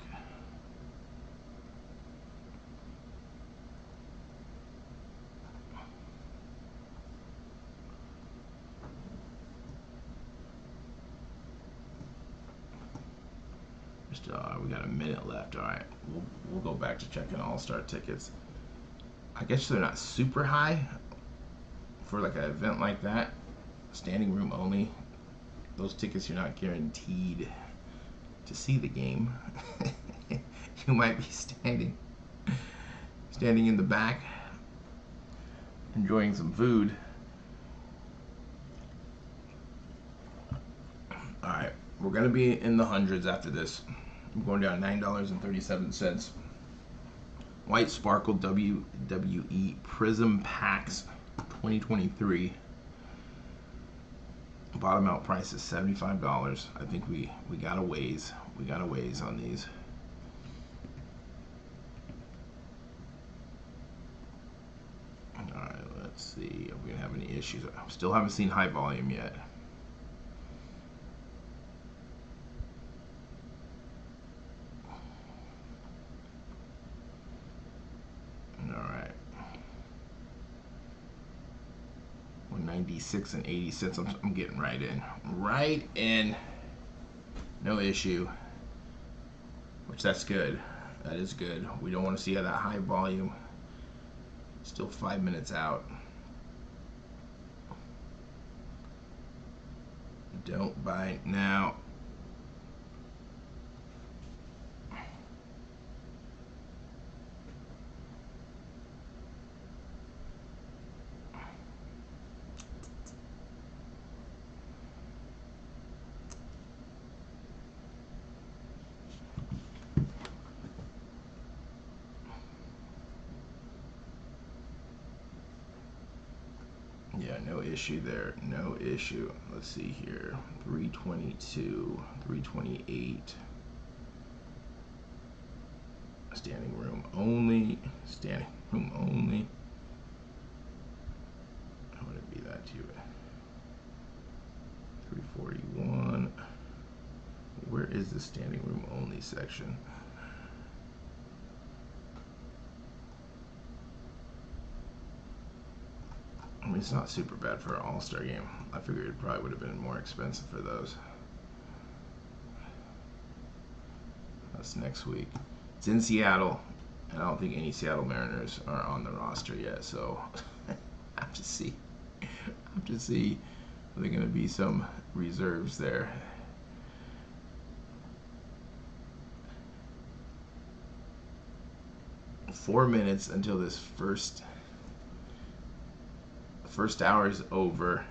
We got a minute left. All right, we'll go back to checking All-Star tickets. I guess they're not super high for like an event like that. Standing room only. Those tickets, you're not guaranteed to see the game. You might be standing in the back enjoying some food. All right, we're gonna be in the hundreds after this. I'm going down $9.37. White Sparkle WWE Prizm Packs 2023. Bottom out price is $75. I think we got a ways. We got a ways on these. All right, let's see if we have any issues. I still haven't seen high volume yet. All right. 196 and 80 cents. I'm getting right in. Right in. No issue. Which that's good. That is good. We don't want to see that high volume. Still 5 minutes out. Don't buy now. no issue there. No issue. Let's see here. 322, 328. Standing room only. Standing room only. How would it be that to you? 341. Where is the standing room only section? I mean, it's not super bad for an all-star game. I figured it probably would have been more expensive for those. That's next week. It's in Seattle, and I don't think any Seattle Mariners are on the roster yet, so I have to see. Are there going to be some reserves there? Four minutes until this first hour is over.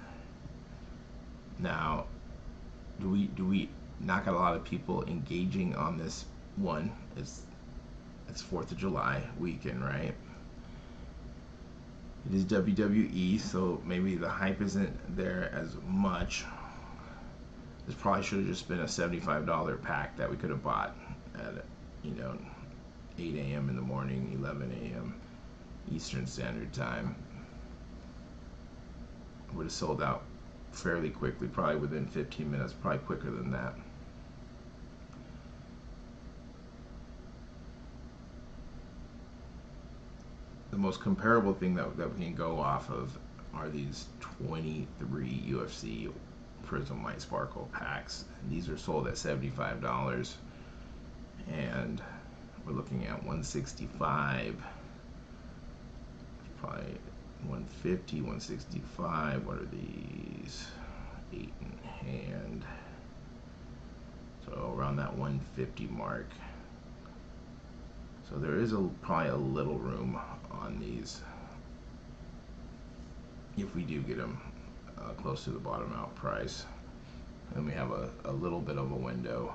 Now, do we not got a lot of people engaging on this one? It's 4th of July weekend, right? It is WWE, so maybe the hype isn't there as much. This probably should have just been a $75 pack that we could have bought at 8 a.m. in the morning, 11 a.m. Eastern Standard Time. Would have sold out fairly quickly, probably within 15 minutes, probably quicker than that. The most comparable thing that we can go off of are these 23 UFC Prizm White Sparkle packs. And these are sold at $75, and we're looking at 165, probably 150, 165. What are these? 8 in hand. So around that 150 mark. So there is probably a little room on these if we do get them close to the bottom out price. And we have a little bit of a window.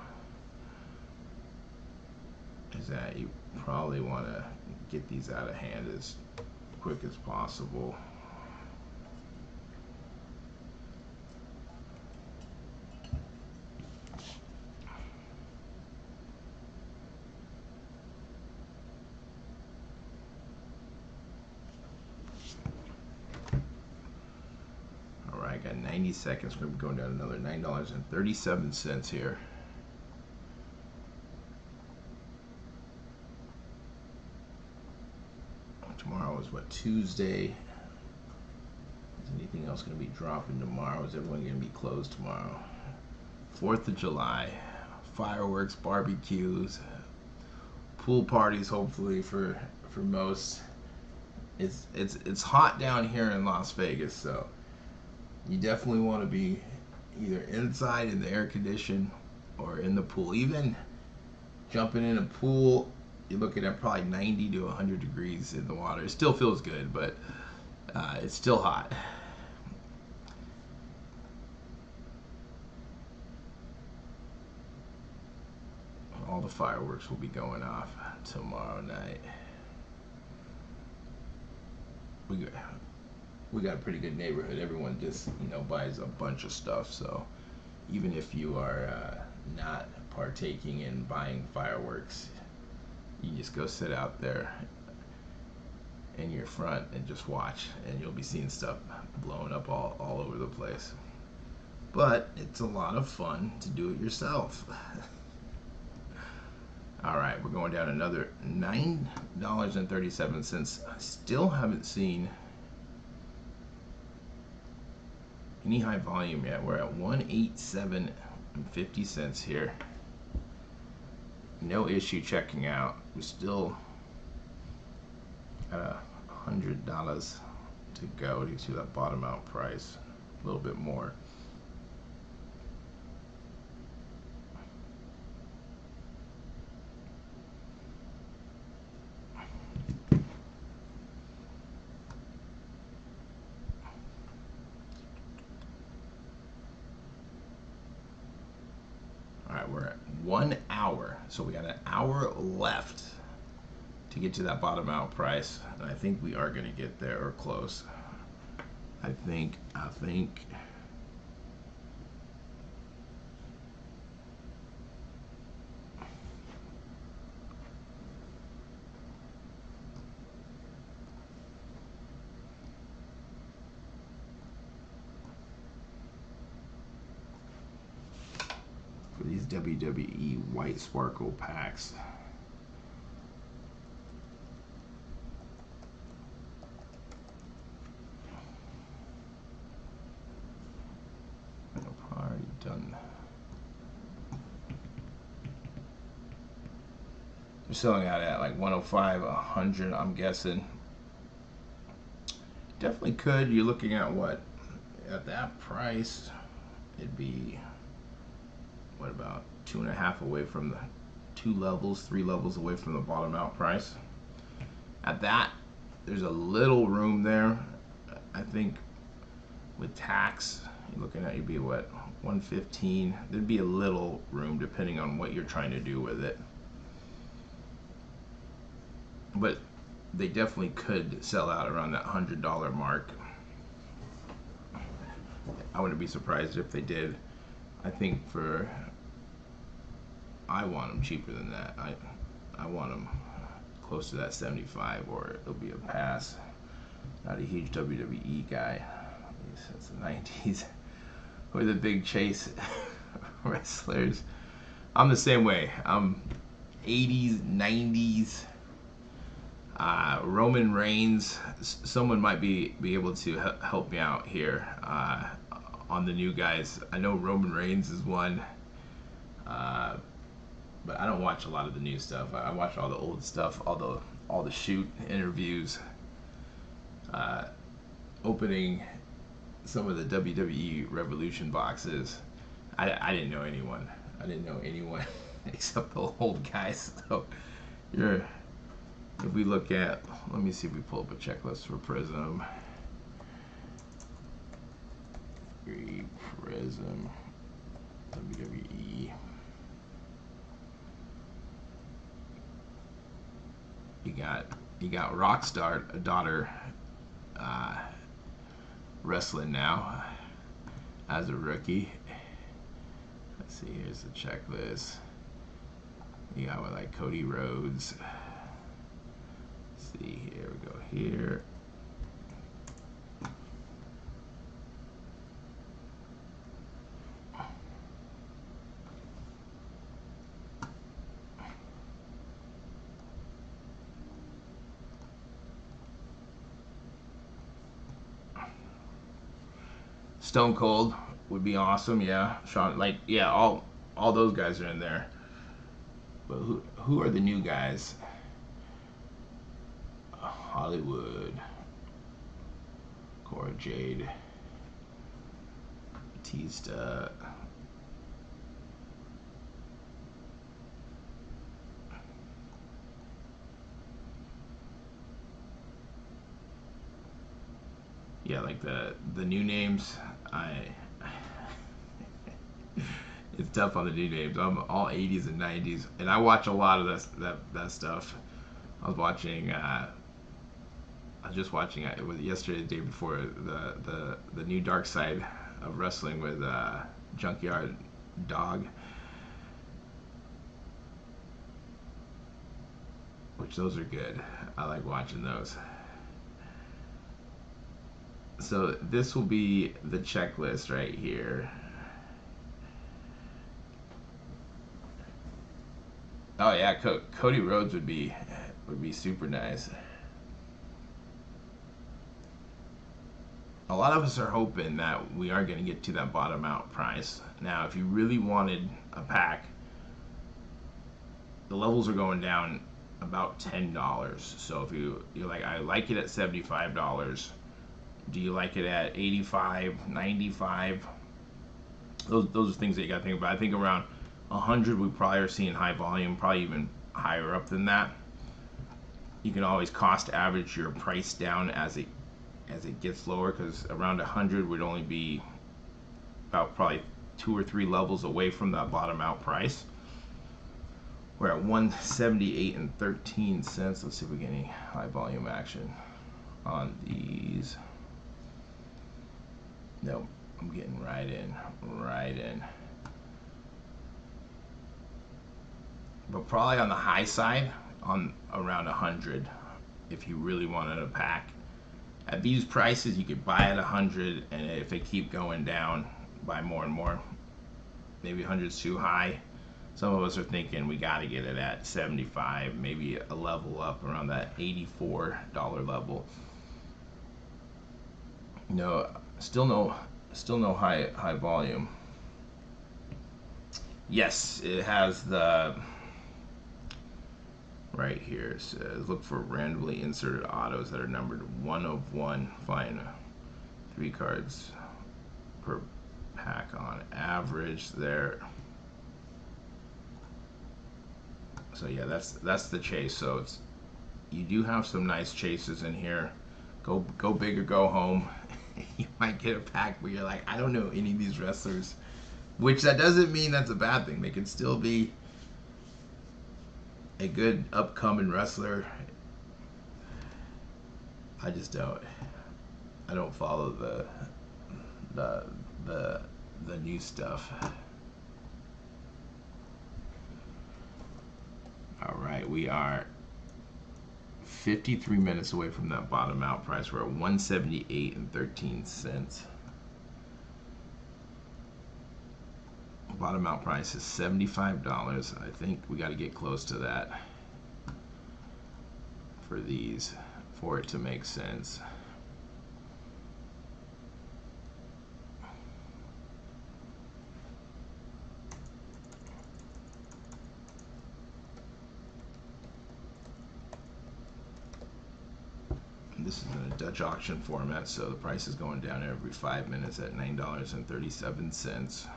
Is that you probably want to get these out of hand as quick as possible. Alright, I got 90 seconds. We're going down another $9.37 here. Tomorrow is what, Tuesday? Is anything else going to be dropping tomorrow? Is everyone going to be closed tomorrow? 4th of July, fireworks, barbecues, pool parties. Hopefully for most. It's hot down here in Las Vegas, so you definitely want to be either inside in the air condition or in the pool. Even jumping in a pool, you're looking at probably 90 to 100 degrees in the water. It still feels good, but it's still hot. All the fireworks will be going off tomorrow night. We got a pretty good neighborhood. Everyone just buys a bunch of stuff. So even if you are not partaking in buying fireworks, you just go sit out there in your front and just watch, and you'll be seeing stuff blowing up all over the place. But it's a lot of fun to do it yourself. Alright, we're going down another $9.37. I still haven't seen any high volume yet. We're at 187.50 here. No issue checking out. We're still at $100 to go to see that bottom out price. A little bit more. Alright, we're at 1 hour. So we got an hour left to get to that bottom out price. And I think we are going to get there or close. I think for these WWE white sparkle packs, I've already done. They're selling out at like 105, 100, I'm guessing. Definitely could. You're looking at what? At that price, it'd be, what, about 2.5 away from the 2 levels, 3 levels away from the bottom out price. At that, there's a little room there. I think with tax, you're looking at, you'd be what, 115. There'd be a little room depending on what you're trying to do with it. But they definitely could sell out around that $100 mark. I wouldn't be surprised if they did. I think I want them cheaper than that. I want them close to that 75, or it'll be a pass. Not a huge WWE guy since the 90s. Or the big chase wrestlers. I'm the same way. I'm 80s, 90s. Roman Reigns. Someone might be able to help me out here on the new guys. I know Roman Reigns is one, but I don't watch a lot of the new stuff. I watch all the old stuff, all the shoot interviews, opening some of the WWE Revolution boxes. I didn't know anyone. I didn't know anyone except the old guys. So if we look at, let me see if we pull up a checklist for Prizm. Prizm WWE. You got Rockstar daughter wrestling now as a rookie. Let's see, here's the checklist. You got with like Cody Rhodes. Let's see, here we go here. Stone Cold would be awesome, yeah. Sean, like, yeah, all those guys are in there. But who are the new guys? Hollywood, Cora Jade, Batista. Yeah, like the new names. It's tough on the new names. I'm all 80s and 90s, and I watch a lot of that stuff. I was watching. I was just watching it was yesterday, the day before, the new Dark Side of Wrestling with Junkyard Dog, which those are good. I like watching those. So this will be the checklist right here. Oh yeah, Cody Rhodes would be super nice. A lot of us are hoping that we are going to get to that bottom out price. Now, if you really wanted a pack, the levels are going down about $10. So if you're like, I like it at $75. Do you like it at 85, 95? Those are things that you got to think about. I think around 100 we probably are seeing high volume, probably even higher up than that. You can always cost average your price down as it gets lower, because around 100 would only be about probably 2 or 3 levels away from that bottom out price. We're at 178 and 13 cents. Let's see if we get any high volume action on these. Nope, I'm getting right in, right in. But probably on the high side, on around 100, if you really wanted a pack. At these prices, you could buy at 100, and if they keep going down, buy more and more. Maybe 100 is too high. Some of us are thinking we got to get it at 75, maybe a level up around that $84 level. No, still no high volume. Yes, it has the right here. It says look for randomly inserted autos that are numbered 1 of 1. Find 3 cards per pack on average there. So yeah, that's the chase. So it's, you do have some nice chases in here. Go big or go home. You might get a pack where you're like, I don't know any of these wrestlers, which that doesn't mean that's a bad thing. They can still be a good upcoming wrestler. I just don't. I don't follow the new stuff. All right, we are 53 minutes away from that bottom out price. We're at 178 and 13 cents. Bottom out price is $75. I think we got to get close to that for these, for it to make sense. This is in a Dutch auction format, so the price is going down every 5 minutes at $9.37.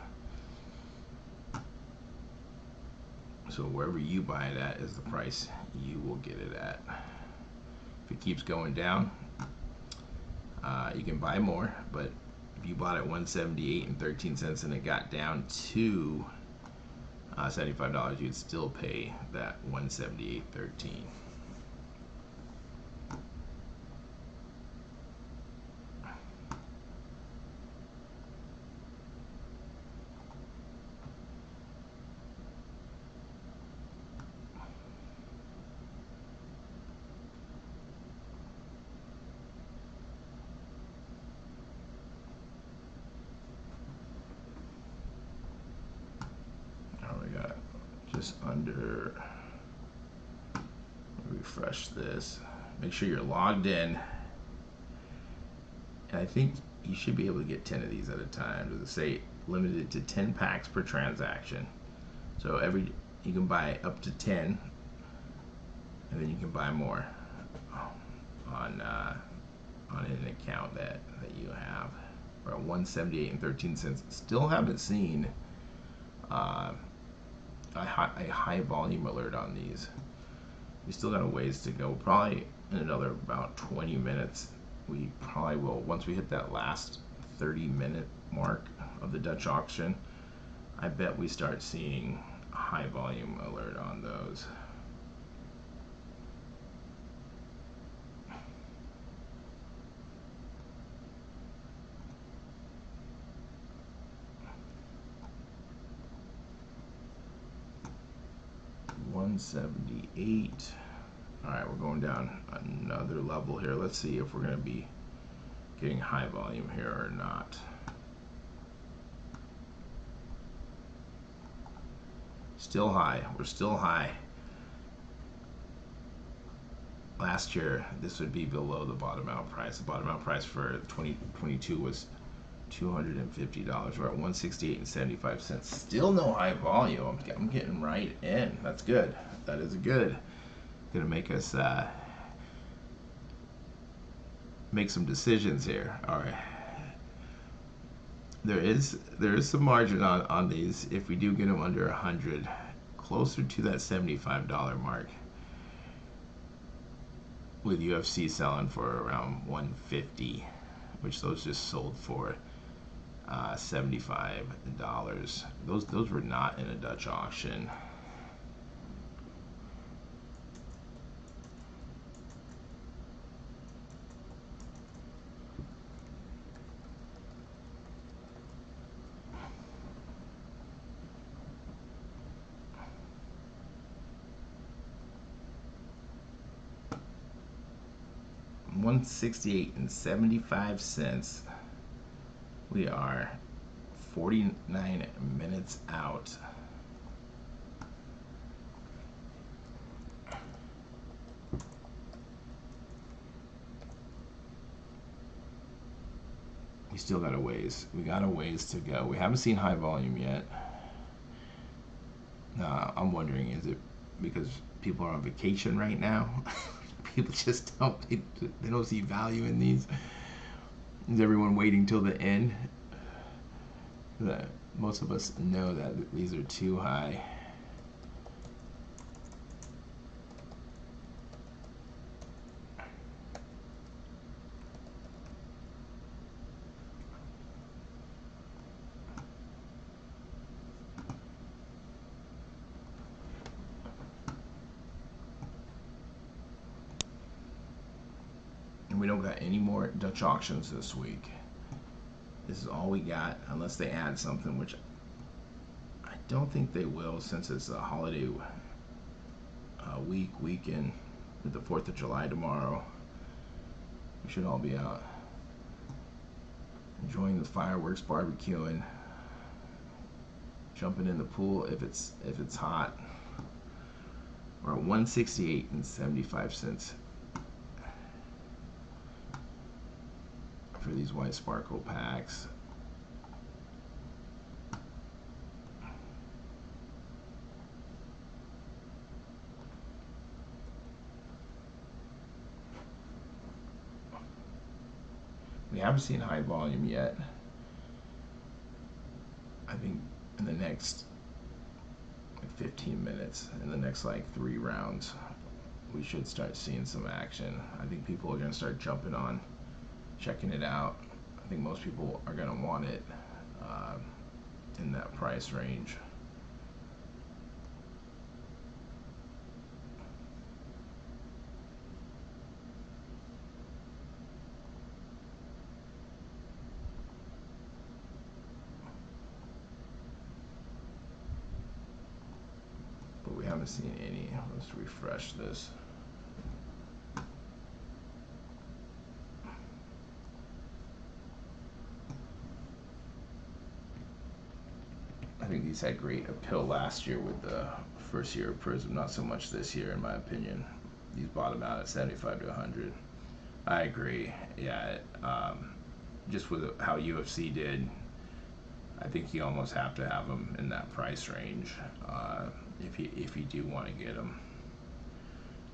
So wherever you buy it at is the price you will get it at. If it keeps going down, you can buy more, but if you bought at 178 and 13 cents and it got down to $75, you'd still pay that 178.13. Just under, refresh this, make sure you're logged in, and I think you should be able to get 10 of these at a time. Does it say limited to 10 packs per transaction? So you can buy up to 10, and then you can buy more on an account that you have. We're at 178 and 13 cents. Still haven't seen a high volume alert on these. We still got a ways to go. Probably in another about 20 minutes, we probably will, once we hit that last 30-minute mark of the Dutch auction, I bet we start seeing a high volume alert on those. $178. All right, we're going down another level here. Let's see if we're going to be getting high volume here or not. Still high. We're still high. Last year, this would be below the bottom out price. The bottom out price for 2022 was $250. We're at 168 and 75 cents. Still no high volume. I'm getting right in. That's good. That is good. Gonna make us make some decisions here. All right. There is some margin on these if we do get them under 100, closer to that $75 mark. With UFC selling for around 150, which those just sold for $75. Those were not in a Dutch auction. 168.75. We are 49 minutes out. We still got a ways. We got a ways to go. We haven't seen high volume yet. I'm wondering, is it because people are on vacation right now? People just they don't see value in these. Is everyone waiting till the end? Most of us know that these are too high. And we don't got any more Dutch auctions this week. This is all we got, unless they add something, which I don't think they will, since it's a holiday weekend with the 4th of July tomorrow. We should all be out enjoying the fireworks, barbecuing, jumping in the pool if it's hot. We're at 168.75 for these white sparkle packs. We haven't seen high volume yet. I think in the next 15 minutes, in the next like 3 rounds, we should start seeing some action. I think people are going to start jumping on, checking it out. I think most people are going to want it in that price range. But we haven't seen any. Let's refresh this. I think these had great appeal last year with the first year of Prizm, not so much this year in my opinion. These bottom out at 75 to 100. I agree. Yeah, just with how UFC did, I think you almost have to have them in that price range if you do want to get them.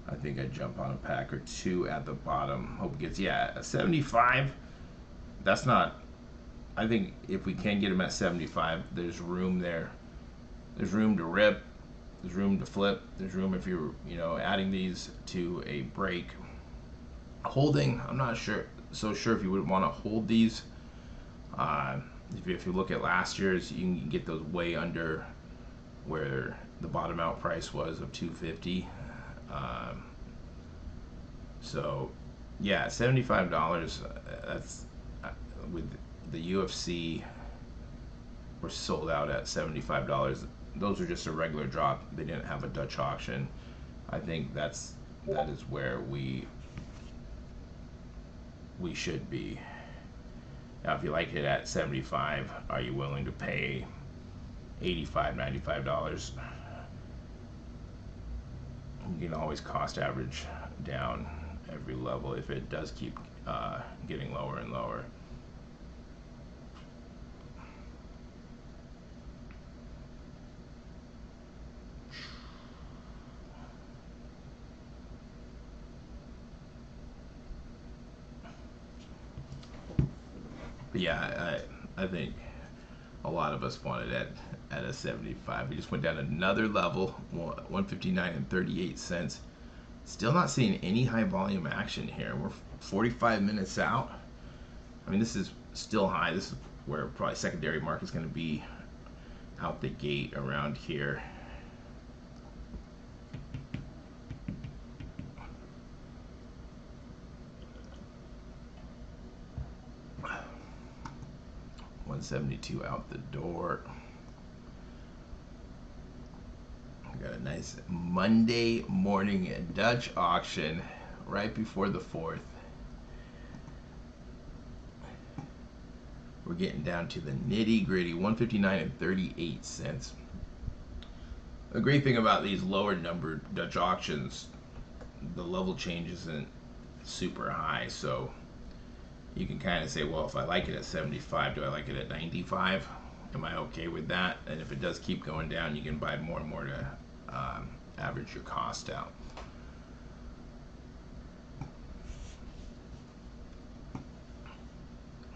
I think I'd jump on a pack or 2 at the bottom. Hope it gets, yeah, a 75. That's not. I think if we can get them at 75, there's room there. There's room to rip. There's room to flip. There's room if you're, adding these to a break. Holding, I'm not so sure if you would want to hold these. If you look at last year's, you can get those way under where the bottom out price was of $250. So yeah, $75. That's with the UFC were sold out at $75. Those are just a regular drop. They didn't have a Dutch auction. I think that is where we should be. Now, if you like it at 75, are you willing to pay $85, $95? You can always cost average down every level if it does keep getting lower and lower. But yeah, I think a lot of us wanted at a 75. We just went down another level, 159.38. Still not seeing any high volume action here. We're 45 minutes out. I mean, this is still high. This is where probably secondary market's going to be out the gate around here. $172 out the door. We got a nice Monday morning Dutch auction right before the 4th. we're getting down to the nitty gritty. 159 and 38 cents. The great thing about these lower numbered Dutch auctions, the level change isn't super high, so you can kind of say, well, if I like it at 75, do I like it at 95? Am I okay with that? And if it does keep going down, you can buy more and more to average your cost out.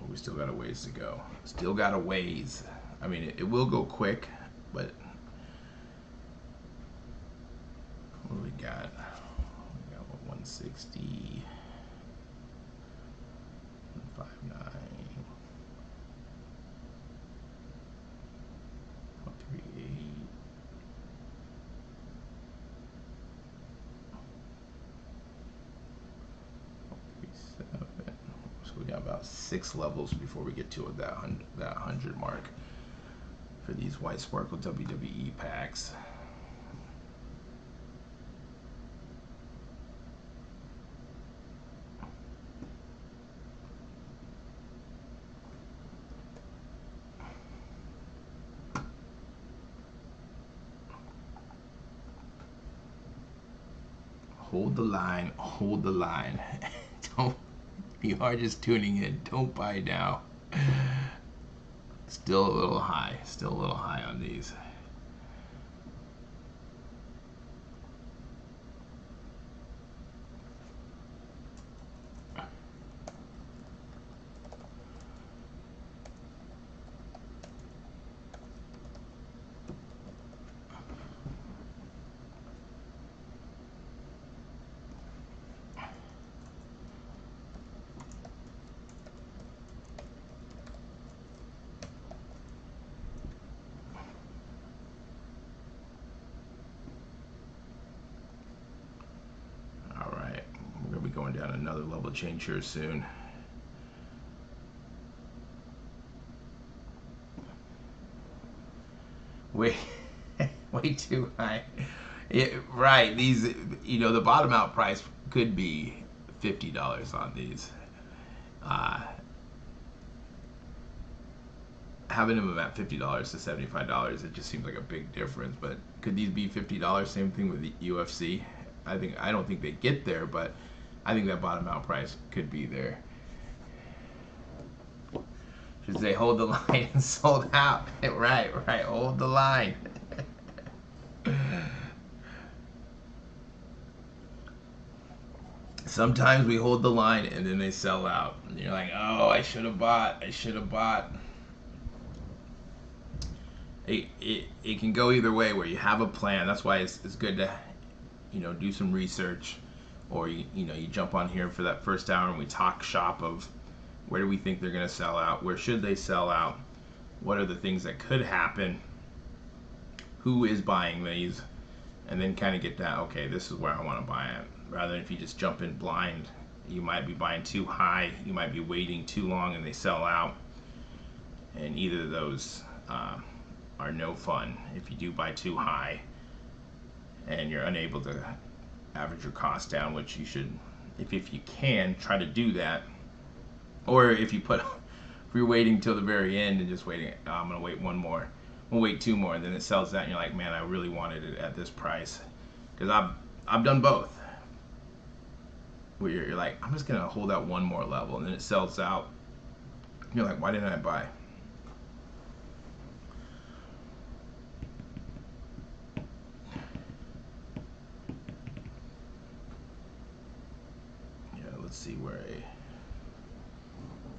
Oh, we still got a ways to go. Still got a ways. I mean, it will go quick, but what do we got? We got 160. 159. 138. So we got about 6 levels before we get to that 100 mark for these White Sparkle WWE packs. Hold the line, hold the line. Don't, if you are just tuning in, don't buy now. Still a little high on these. Going down another level change here soon. Way too high. Right, these, you know, the bottom out price could be $50 on these. Having them at $50 to $75, it just seems like a big difference. But could these be $50? Same thing with the UFC. I don't think they get there, but I think that bottom out price could be there. Should say hold the line and sold out. Right, hold the line. Sometimes we hold the line and then they sell out. And you're like, oh, I should have bought. It can go either way where you have a plan. That's why it's good to, you know, do some research. Or you jump on here for that first hour and we talk shop of where do we think they're going to sell out, where should they sell out, what are the things that could happen, who is buying these, and then kind of get that, okay, this is where I want to buy it. Rather than if you just jump in blind, you might be buying too high, you might be waiting too long and they sell out, and either of those are no fun if you do buy too high and you're unable to average your cost down, which you should, if you can, try to do that. Or if you're waiting till the very end and just waiting, oh, I'm gonna wait one more, we'll wait 2 more, and then it sells out and you're like, man, I really wanted it at this price. Because I've done both, where you're like, I'm just gonna hold out 1 more level, and then it sells out. You're like, why didn't I buy? Let's see where a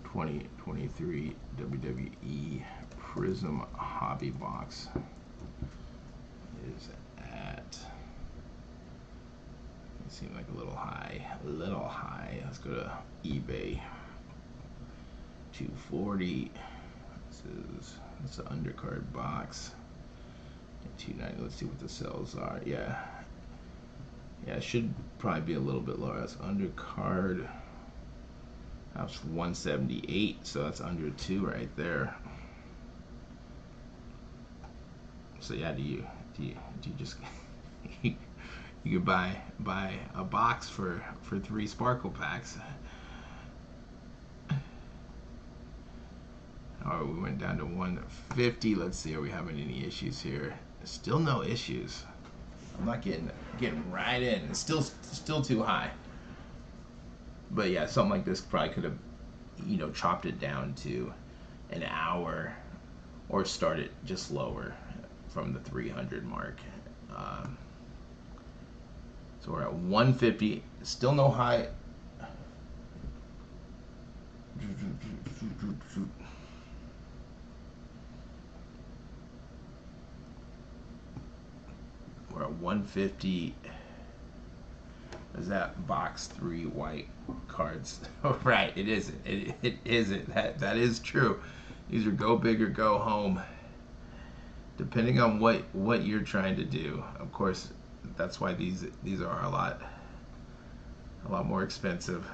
2023 WWE Prizm Hobby Box is at. It seems like a little high. Let's go to eBay. 240. That's the undercard box. 290. Let's see what the sales are. Yeah, it should probably be a little bit lower. That's undercard. That's 178, so that's under 2 right there. So yeah, do you just you could buy a box for 3 sparkle packs. All right, we went down to 150. Let's see, are we having any issues here? Still no issues. I'm not getting right in. It's still too high. But yeah, something like this probably could have, you know, chopped it down to an hour or started just lower from the 300 mark. So we're at 150. Still no high. We're at 150. Is that box 3 white cards? Oh, right, it isn't. It isn't. That is true. These are go big or go home, depending on what you're trying to do. Of course, that's why these are a lot more expensive.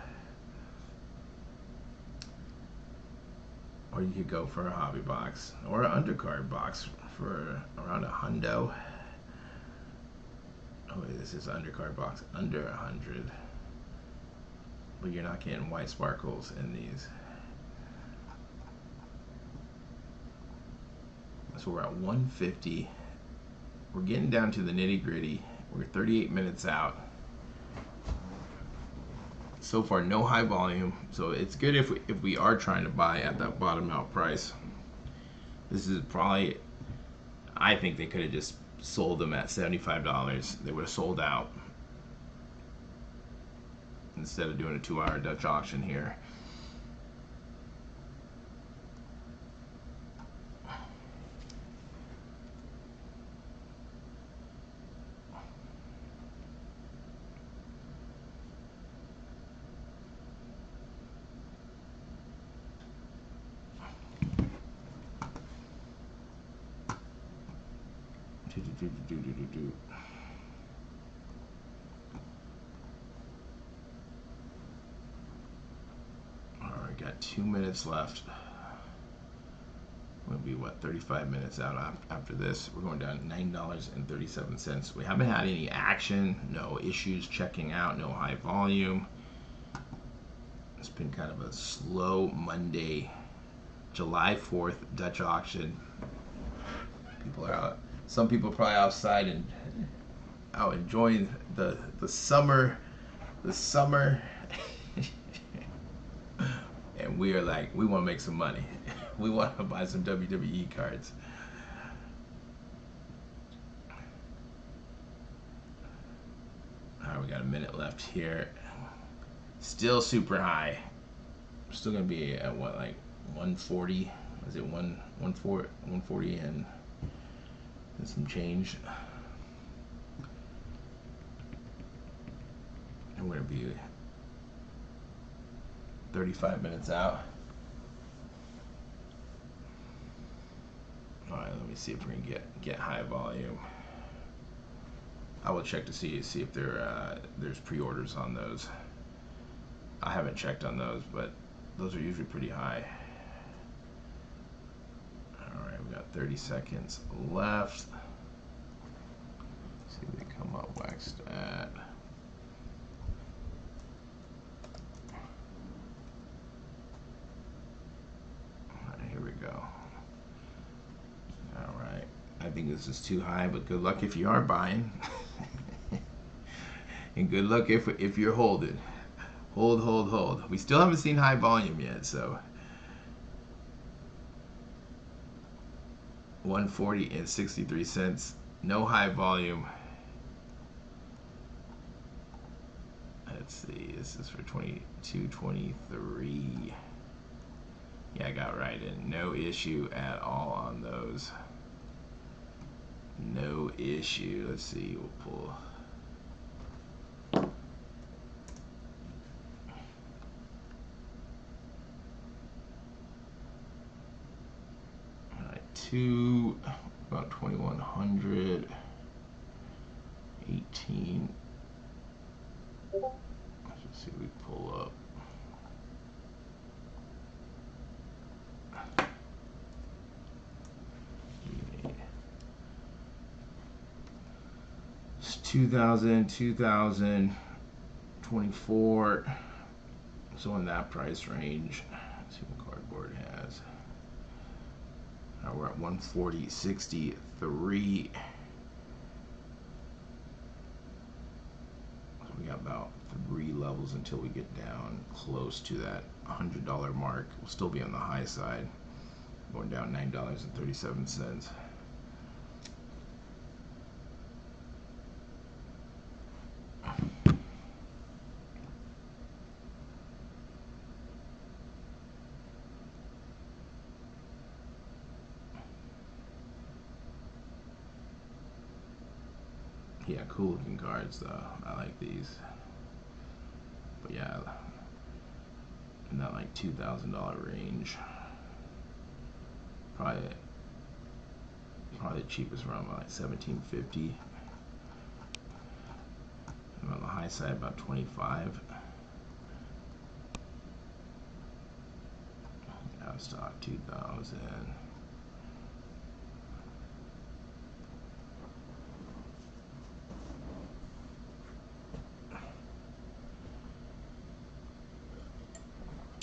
Or you could go for a hobby box or an undercard box for around $100. Oh, this is undercard box under 100, but you're not getting white sparkles in these. So we're at 150. We're getting down to the nitty gritty. We're 38 minutes out. So far, no high volume. So it's good if we are trying to buy at that bottom out price. This is probably, I think they could have just sold them at $75. They would have sold out instead of doing a 2-hour Dutch auction here. Alright, got 2 minutes left. We'll be, what, 35 minutes out after this. We're going down $9.37. We haven't had any action, no issues checking out, no high volume. It's been kind of a slow Monday, July 4th Dutch auction. People are out. Some people are probably outside and out enjoying the summer. And we are like, we want to make some money. We want to buy some WWE cards. All right, we got a minute left here. Still super high. Still gonna be at what, like 140? Is it 140 and some change? And we're gonna be 35 minutes out. All right, let me see if we can get high volume. I will check to see if there's pre-orders on those. I haven't checked on those, but those are usually pretty high. All right, we got 30 seconds left. Let's see if they come up waxed at. All right, here we go. All right, I think this is too high, but good luck if you are buying. And good luck if you're holding. Hold. We still haven't seen high volume yet, so 140 and 63 cents. No high volume. Let's see, this is for 22.23. Yeah, I got right in. No issue at all on those. No issue. Let's see, we'll pull. To about 2100, 18. Let's just see if we pull up. It's 2000, 2024. So in that price range. Let's see what cardboard has. We're at 140.63. So we got about 3 levels until we get down close to that $100 mark. We'll still be on the high side, going down $9.37. Yeah, cool looking cards though. I like these. But yeah, in that like $2,000 range. Probably the cheapest around like $1,750. And on the high side about $25. Out of stock 2,000.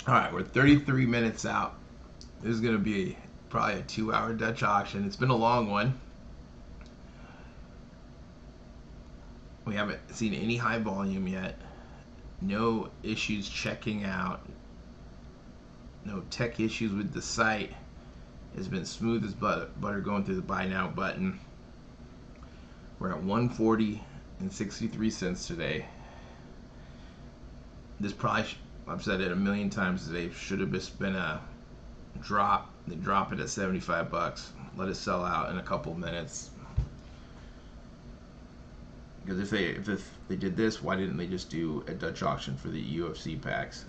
All right, we're 33 minutes out. This is going to be probably a 2-hour Dutch auction. It's been a long one. We haven't seen any high volume yet. No issues checking out. No tech issues with the site. It's been smooth as butter going through the buy now button. We're at 140.63 today. This probably, I've said it a million times today, should have just been a drop. They drop it at 75 bucks. Let it sell out in a couple minutes. Because if they did this, why didn't they just do a Dutch auction for the UFC packs?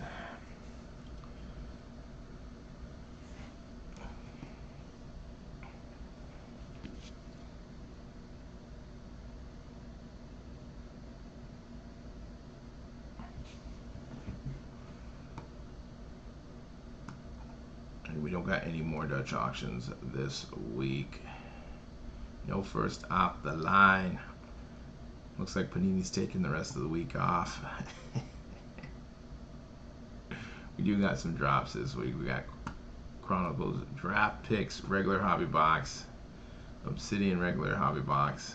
And we don't got any more Dutch auctions this week. No first off the line. Looks like Panini's taking the rest of the week off. We do got some drops this week. We got Chronicles Draft Picks, regular hobby box, Obsidian regular hobby box,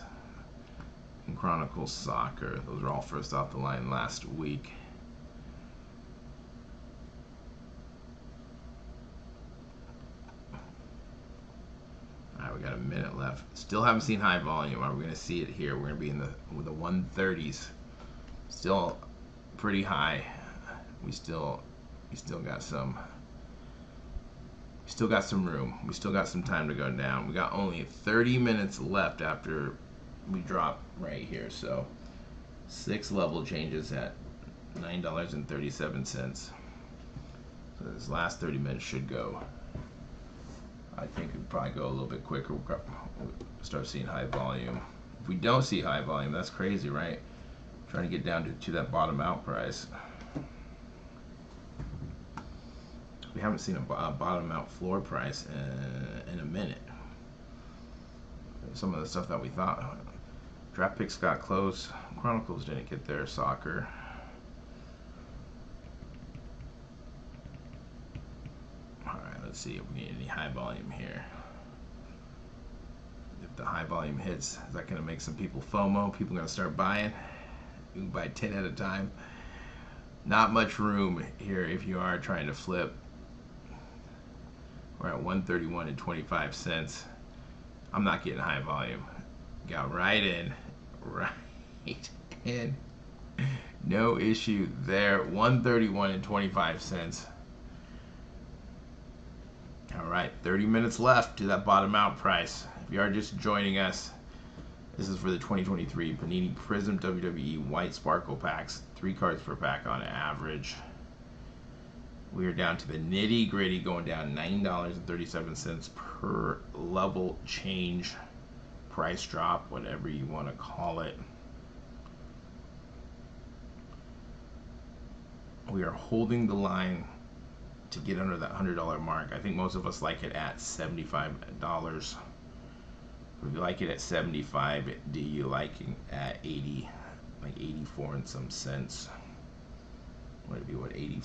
and Chronicles Soccer. Those are all first off the line last week. We got a minute left. Still haven't seen high volume. We're going to see it here. We're going to be in the 130s. Still pretty high. We still got some. We still got some room. We still got some time to go down. We got only 30 minutes left after we drop right here. So 6 level changes at $9.37. So this last 30 minutes should go. I think we'd probably go a little bit quicker. We'll start seeing high volume. If we don't see high volume, that's crazy, right? Trying to get down to that bottom out price. We haven't seen a bottom out floor price in a minute. Some of the stuff that we thought. Draft picks got close. Chronicles didn't get their soccer. Let's see if we get any high volume here. If the high volume hits, is that going to make some people FOMO? People going to start buying? You can buy 10 at a time. Not much room here if you are trying to flip. We're at 131.25. I'm not getting high volume. Got right in. Right in. No issue there. 131.25. All right, 30 minutes left to that bottom out price. If you are just joining us, this is for the 2023 Panini Prizm WWE White Sparkle packs. 3 cards per pack on average. We are down to the nitty gritty, going down $9.37 per level change. Price drop, whatever you want to call it. We are holding the line to get under that $100 mark. I think most of us like it at $75. If you like it at 75, do you like it at 80, like 84 and some cents? Would it be what, 80?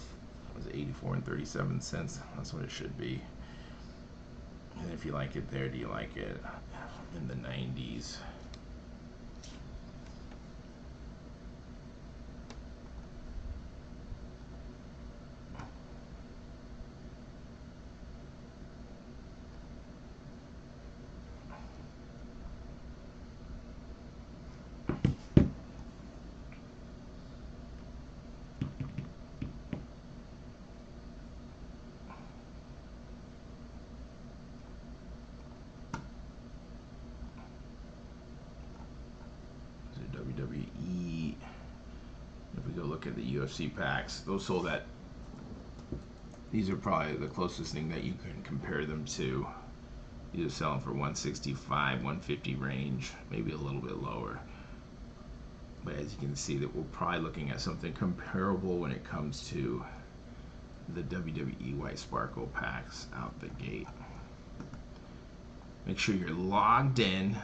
Was it 84 and 37 cents? That's what it should be. And if you like it there, do you like it in the 90s? WWE. If we go look at the UFC packs, those sold at, these are probably the closest thing that you can compare them to. These are selling for 165, 150 range, maybe a little bit lower. But as you can see, that we're probably looking at something comparable when it comes to the WWE White Sparkle packs out the gate. Make sure you're logged in.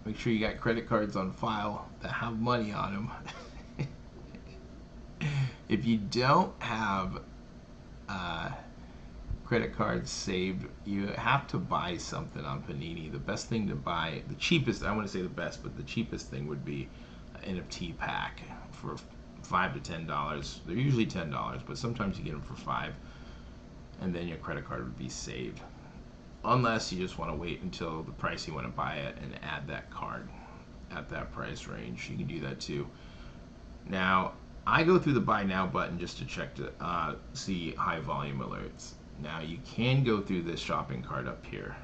Make sure you got credit cards on file that have money on them. If you don't have credit cards saved, you have to buy something on Panini. The best thing to buy, the cheapest, I want to say the best, but the cheapest thing would be an NFT pack for $5 to $10. They're usually $10, but sometimes you get them for $5, and then your credit card would be saved. Unless you just want to wait until the price you want to buy it and add that card at that price range. You can do that too. Now, I go through the buy now button just to check to see high volume alerts. Now, you can go through this shopping cart up here.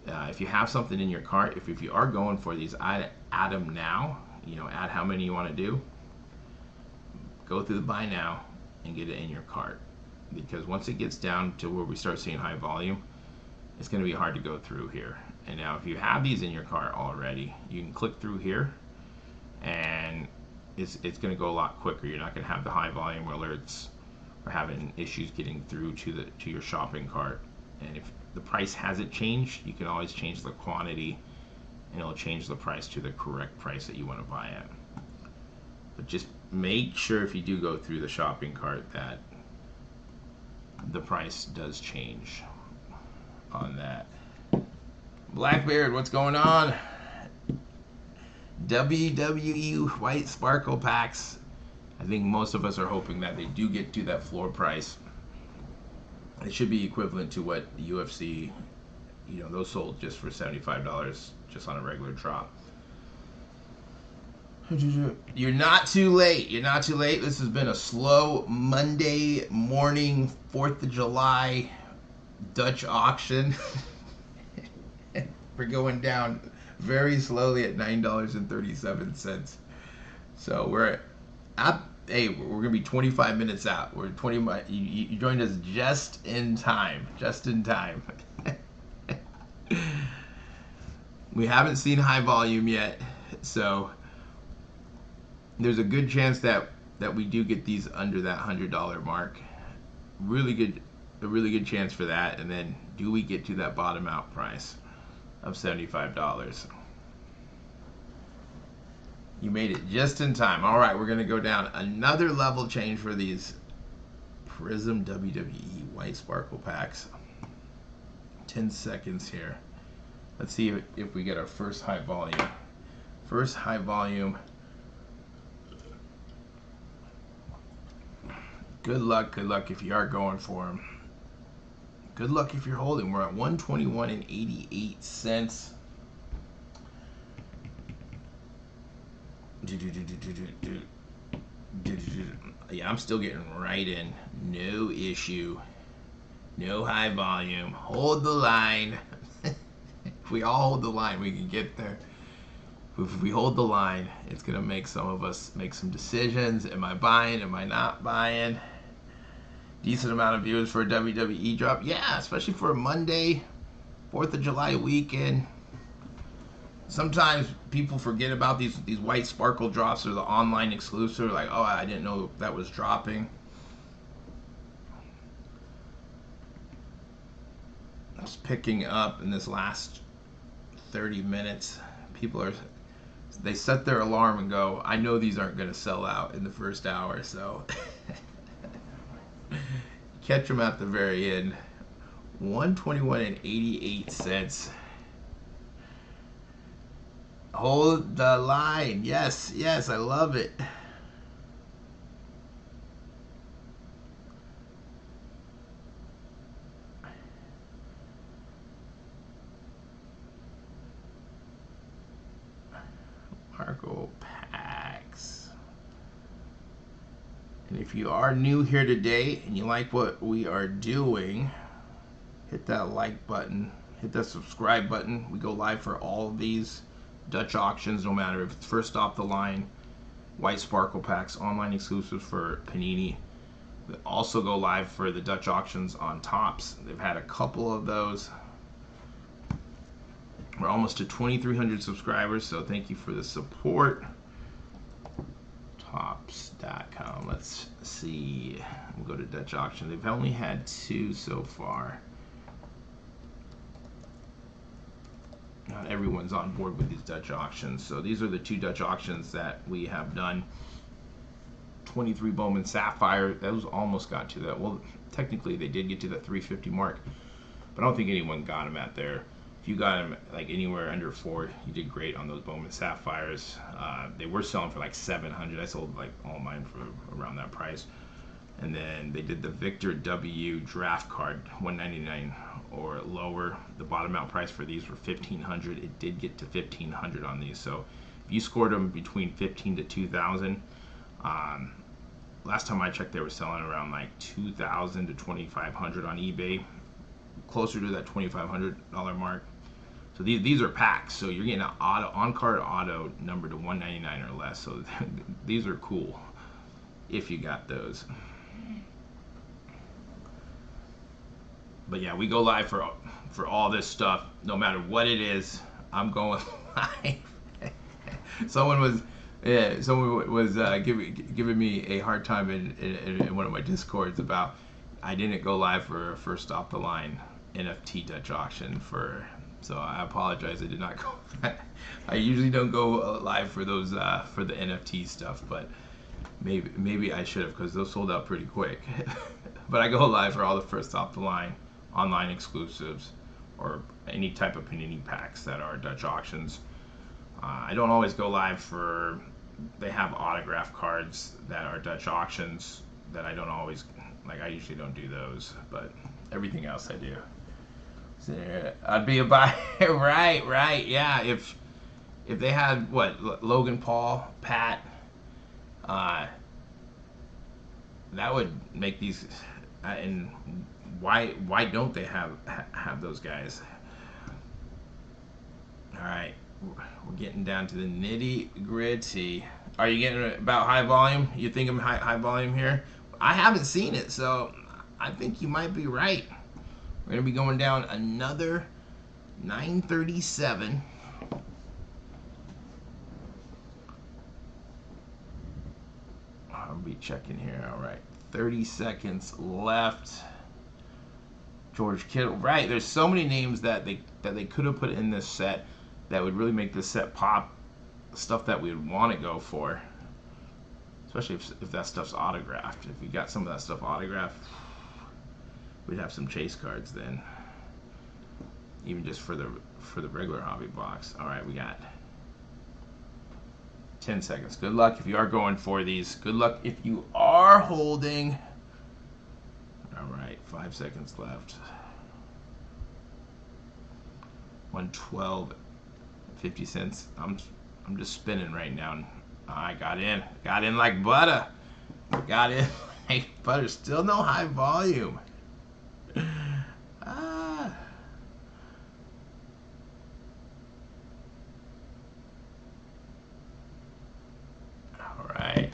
If you have something in your cart, if you are going for these, I'd add them now. You know, add how many you want to do. Go through the buy now and get it in your cart. Because once it gets down to where we start seeing high volume, it's going to be hard to go through here. And now if you have these in your cart already, you can click through here, and it's going to go a lot quicker. You're not going to have the high volume alerts or having issues getting through to your shopping cart. And if the price hasn't changed, you can always change the quantity, and it'll change the price to the correct price that you want to buy at. But just make sure if you do go through the shopping cart that the price does change on that. Blackbeard, what's going on? WWE White Sparkle packs. I think most of us are hoping that they do get to that floor price. It should be equivalent to what the UFC, you know, those sold just for $75 just on a regular drop. You're not too late. You're not too late. This has been a slow Monday morning, 4th of July Dutch auction. We're going down very slowly at $9.37. So we're at, hey, we're gonna be 25 minutes out. We're 20. You joined us just in time. Just in time. We haven't seen high volume yet, so there's a good chance that we do get these under that $100 mark. A really good chance for that. And then do we get to that bottom out price of $75? You made it just in time. All right, we're gonna go down another level change for these Prizm WWE White Sparkle packs. 10 seconds here. Let's see if we get our first high volume. First high volume. Good luck if you are going for them. Good luck if you're holding. We're at 121.88. Yeah, I'm still getting right in. No issue. No high volume. Hold the line. If we all hold the line, we can get there. If we hold the line, it's going to make some of us make some decisions. Am I buying? Am I not buying? Decent amount of viewers for a WWE drop. Yeah, especially for a Monday, 4th of July weekend. Sometimes people forget about these white sparkle drops or the online exclusive. Like, oh, I didn't know that was dropping. It's picking up in this last 30 minutes. They set their alarm and go, I know these aren't going to sell out in the first hour, so catch them at the very end. 121 and 88 cents. Hold the line. Yes, yes, I love it. Marco packs. And if you are new here today and you like what we are doing, hit that like button, hit that subscribe button. We go live for all of these Dutch auctions, no matter if it's first off the line, white sparkle packs, online exclusives for Panini. We also go live for the Dutch auctions on Topps. They've had a couple of those. We're almost to 2,300 subscribers, so thank you for the support. Topps.com. Let's see. We'll go to Dutch auction. They've only had 2 so far. Not everyone's on board with these Dutch auctions, so these are the 2 Dutch auctions that we have done. 23 Bowman Sapphire. Those almost got to that. Well, technically they did get to the 350 mark, but I don't think anyone got them at there. If you got them like anywhere under 4, you did great on those Bowman Sapphires. They were selling for like 700. I sold like all mine for around that price. And then they did the Victor W draft card, $199 or lower. The bottom out price for these were $1,500. It did get to $1,500 on these. So if you scored them between 15 to 2,000, last time I checked, they were selling around like 2,000 to 2,500 on eBay, closer to that $2,500 mark. So these are packs, so you're getting an auto, on-card auto number to $199 or less. So these are cool if you got those. But yeah, we go live for all this stuff, no matter what it is. I'm going live. Someone was giving me a hard time in one of my Discords about I didn't go live for first off the line NFT Dutch auction for. So I apologize. I did not go. I usually don't go live for those for the NFT stuff, but maybe I should have, because those sold out pretty quick. But I go live for all the first off the line online exclusives or any type of Panini packs that are Dutch auctions. I don't always go live for. They have autograph cards that are Dutch auctions that I don't always like. I usually don't do those, but everything else I do. So I'd be a buy. right, yeah. If they had what Logan Paul, Pat, that would make these. And why don't they have those guys? All right, we're getting down to the nitty gritty. Are you getting about high volume? You think I'm high volume here? I haven't seen it, so I think you might be right. We're going to be going down another 937. I'll be checking here. All right, 30 seconds left. George Kittle. Right, there's so many names that they could have put in this set that would really make this set pop. Stuff that we would want to go for, especially if that stuff's autographed. If we got some of that stuff autographed, we'd have some chase cards then, even just for the regular hobby box. All right, we got 10 seconds. Good luck if you are going for these. Good luck if you are holding. All right, 5 seconds left. 112, 50 cents. I'm just spinning right now. I got in like butter. Got in like butter. Still no high volume. All right.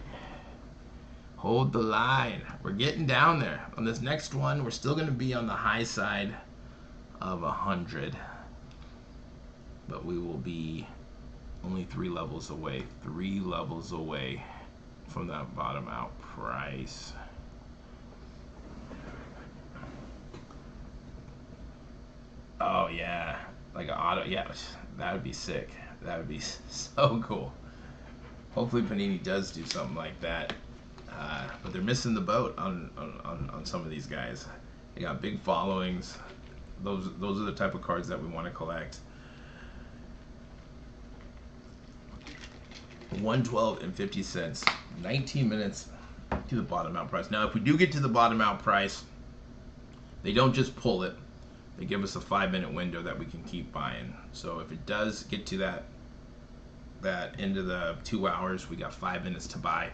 Hold the line. We're getting down there. On this next one, we're still going to be on the high side of 100. But we will be only 3 levels away. 3 levels away from that bottom out price. Oh yeah, like an auto. Yeah, that would be sick. That would be so cool. Hopefully Panini does do something like that. But they're missing the boat on some of these guys. They got big followings. those are the type of cards that we want to collect. 112.50. 19 minutes to the bottom out price. Now, if we do get to the bottom out price, they don't just pull it. They give us a 5-minute window that we can keep buying. So if it does get to that end of the 2 hours, we got 5 minutes to buy.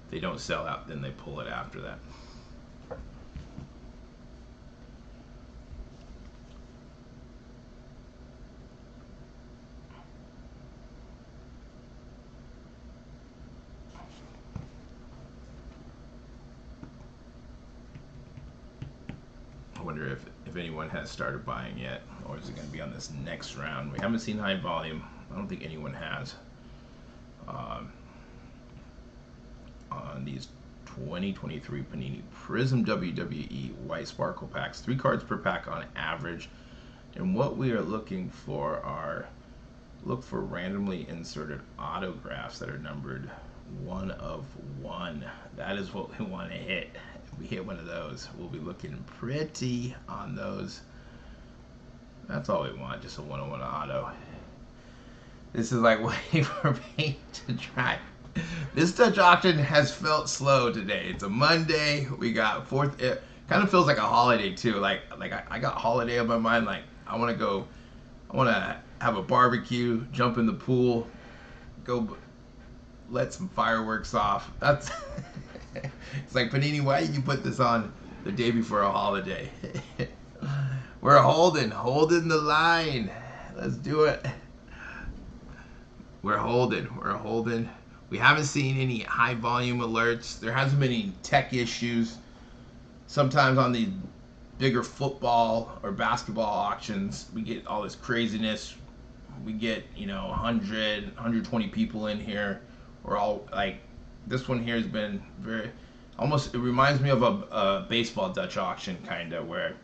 If they don't sell out, then they pull it after that. I wonder if anyone has started buying yet, or is it going to be on this next round? We haven't seen high volume. I don't think anyone has on these 2023 Panini Prizm WWE White Sparkle packs. 3 cards per pack on average. And what we are looking for are, look for randomly inserted autographs that are numbered 1 of 1. That is what we want to hit. If we hit one of those, we'll be looking pretty on those. That's all we want, just a 1 of 1 auto. This is like waiting for paint to dry. This Dutch auction has felt slow today. It's a Monday. We got 4th. It kind of feels like a holiday too. Like I got holiday on my mind. Like I want to have a barbecue, jump in the pool, go let some fireworks off. That's it's like, Panini, why did you put this on the day before a holiday? We're holding the line. Let's do it. We're holding. We haven't seen any high volume alerts. There hasn't been any tech issues. Sometimes on the bigger football or basketball auctions, we get all this craziness. We get, 100, 120 people in here. We're all like, this one here has been it reminds me of a baseball Dutch auction kind of, where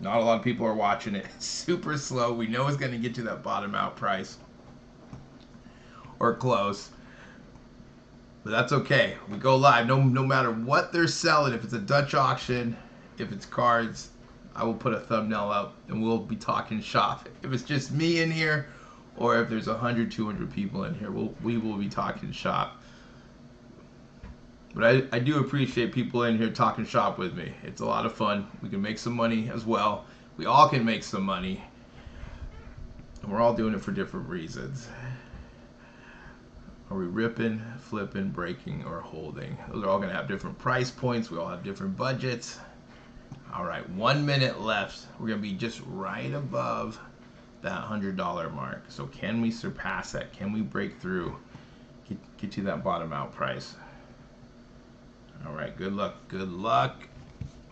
not a lot of people are watching it. It's super slow. We know it's going to get to that bottom out price or close. But that's okay. We go live. No matter what they're selling, if it's a Dutch auction, if it's cards, I will put a thumbnail up and we'll be talking shop. If it's just me in here, or if there's 100, 200 people in here, we will be talking shop. But I do appreciate people in here talking shop with me. It's a lot of fun. We can make some money as well. We all can make some money. And we're all doing it for different reasons. Are we ripping, flipping, breaking, or holding? Those are all going to have different price points. We all have different budgets. All right, 1 minute left. We're going to be just right above that $100 mark. So can we surpass that? Can we break through? Get to that bottom out price. All right, good luck. Good luck.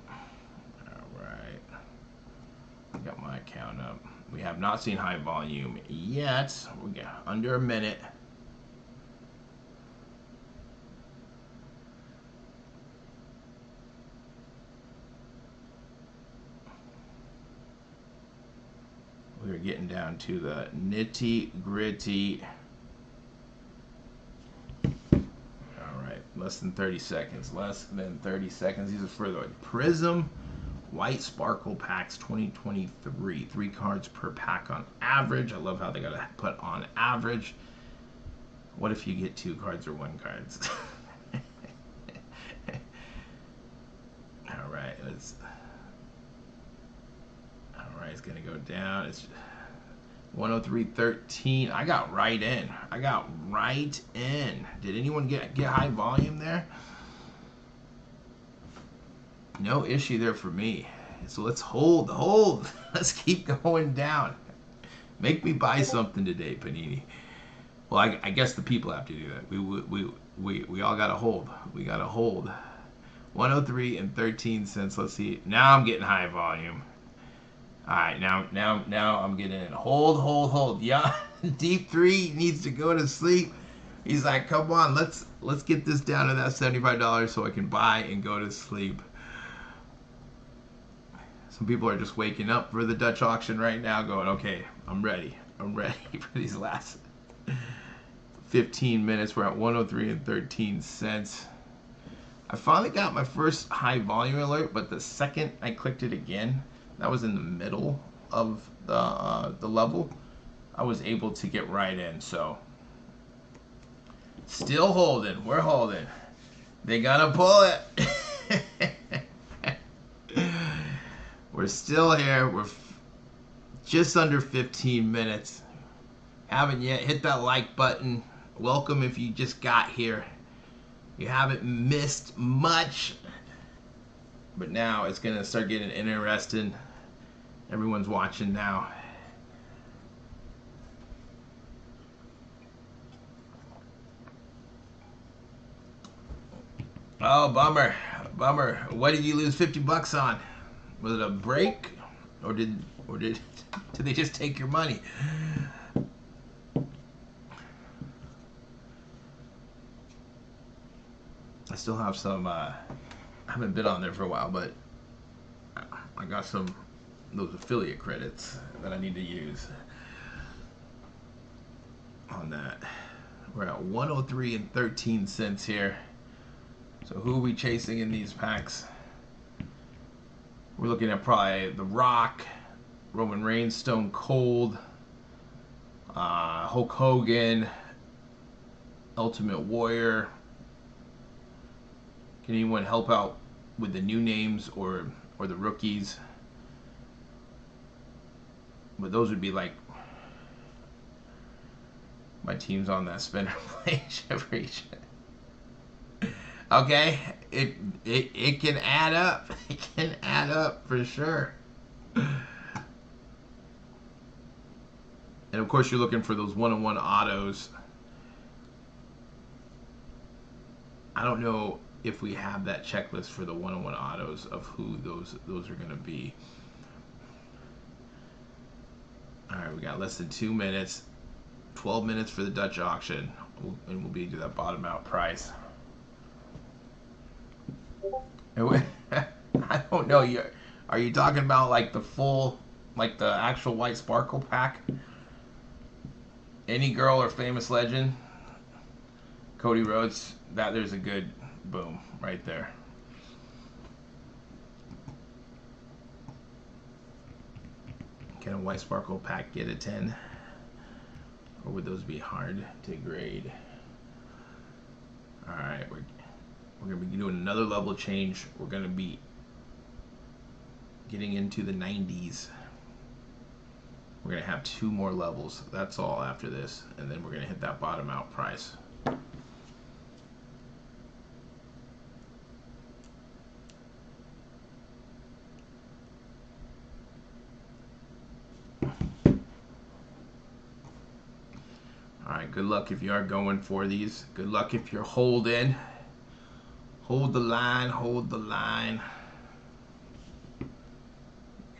All right. I got my account up. We have not seen high volume yet. We got under a minute. We're getting down to the nitty gritty. All right, less than 30 seconds. Less than 30 seconds. These are for the Prizm White Sparkle Packs 2023. 3 cards per pack on average. I love how they got to put on average. What if you get 2 cards or 1 cards? All right, it's gonna go down. It's 103.13. I got right in. Did anyone get high volume there? No issue there for me. So let's hold. Let's keep going down. Make me buy something today, Panini. Well, I guess the people have to do that. We all gotta hold. We gotta hold. 103.13. Let's see. Now I'm getting high volume. All right, now I'm getting it. Hold. Yeah, Deep 3 needs to go to sleep. He's like, come on, let's get this down to that $75 so I can buy and go to sleep. Some people are just waking up for the Dutch auction right now, going, okay, I'm ready for these last 15 minutes. We're at 103.13. I finally got my first high volume alert, but the second I clicked it again, that was in the middle of the level, I was able to get right in. So still holding. We're holding. They gotta pull it. We're still here. We're just under 15 minutes. Haven't yet hit that like button. Welcome if you just got here. You haven't missed much. But now it's gonna start getting interesting. Everyone's watching now. Oh, bummer. Bummer. What did you lose 50 bucks on? Was it a break? Or did they just take your money? I still have some I haven't been on there for a while, but I got some those affiliate credits that I need to use on that. We're at 103 and 13 cents here. So who are we chasing in these packs? We're looking at probably The Rock, Roman Reigns, Stone Cold, Hulk Hogan, Ultimate Warrior. Can anyone help out with the new names or the rookies? But those would be like my teams on that spinner play region. Okay, it can add up. It can add up for sure. And of course, you're looking for those one-on-one autos. I don't know if we have that checklist for the one-on-one autos of who those are going to be. All right, we got less than 2 minutes. 12 minutes for the Dutch auction, and we'll be to that bottom out price. I don't know. Are you talking about like the full, like the actual white sparkle pack? Any girl or famous legend? Cody Rhodes. There's a good boom right there. Can a white sparkle pack get a 10? Or would those be hard to grade? All right, we're going to be doing another level change. We're going to be getting into the 90s. We're going to have 2 more levels. That's all after this. And then we're going to hit that bottom out price. Alright, good luck if you are going for these. Good luck if you're holding. Hold the line, hold the line.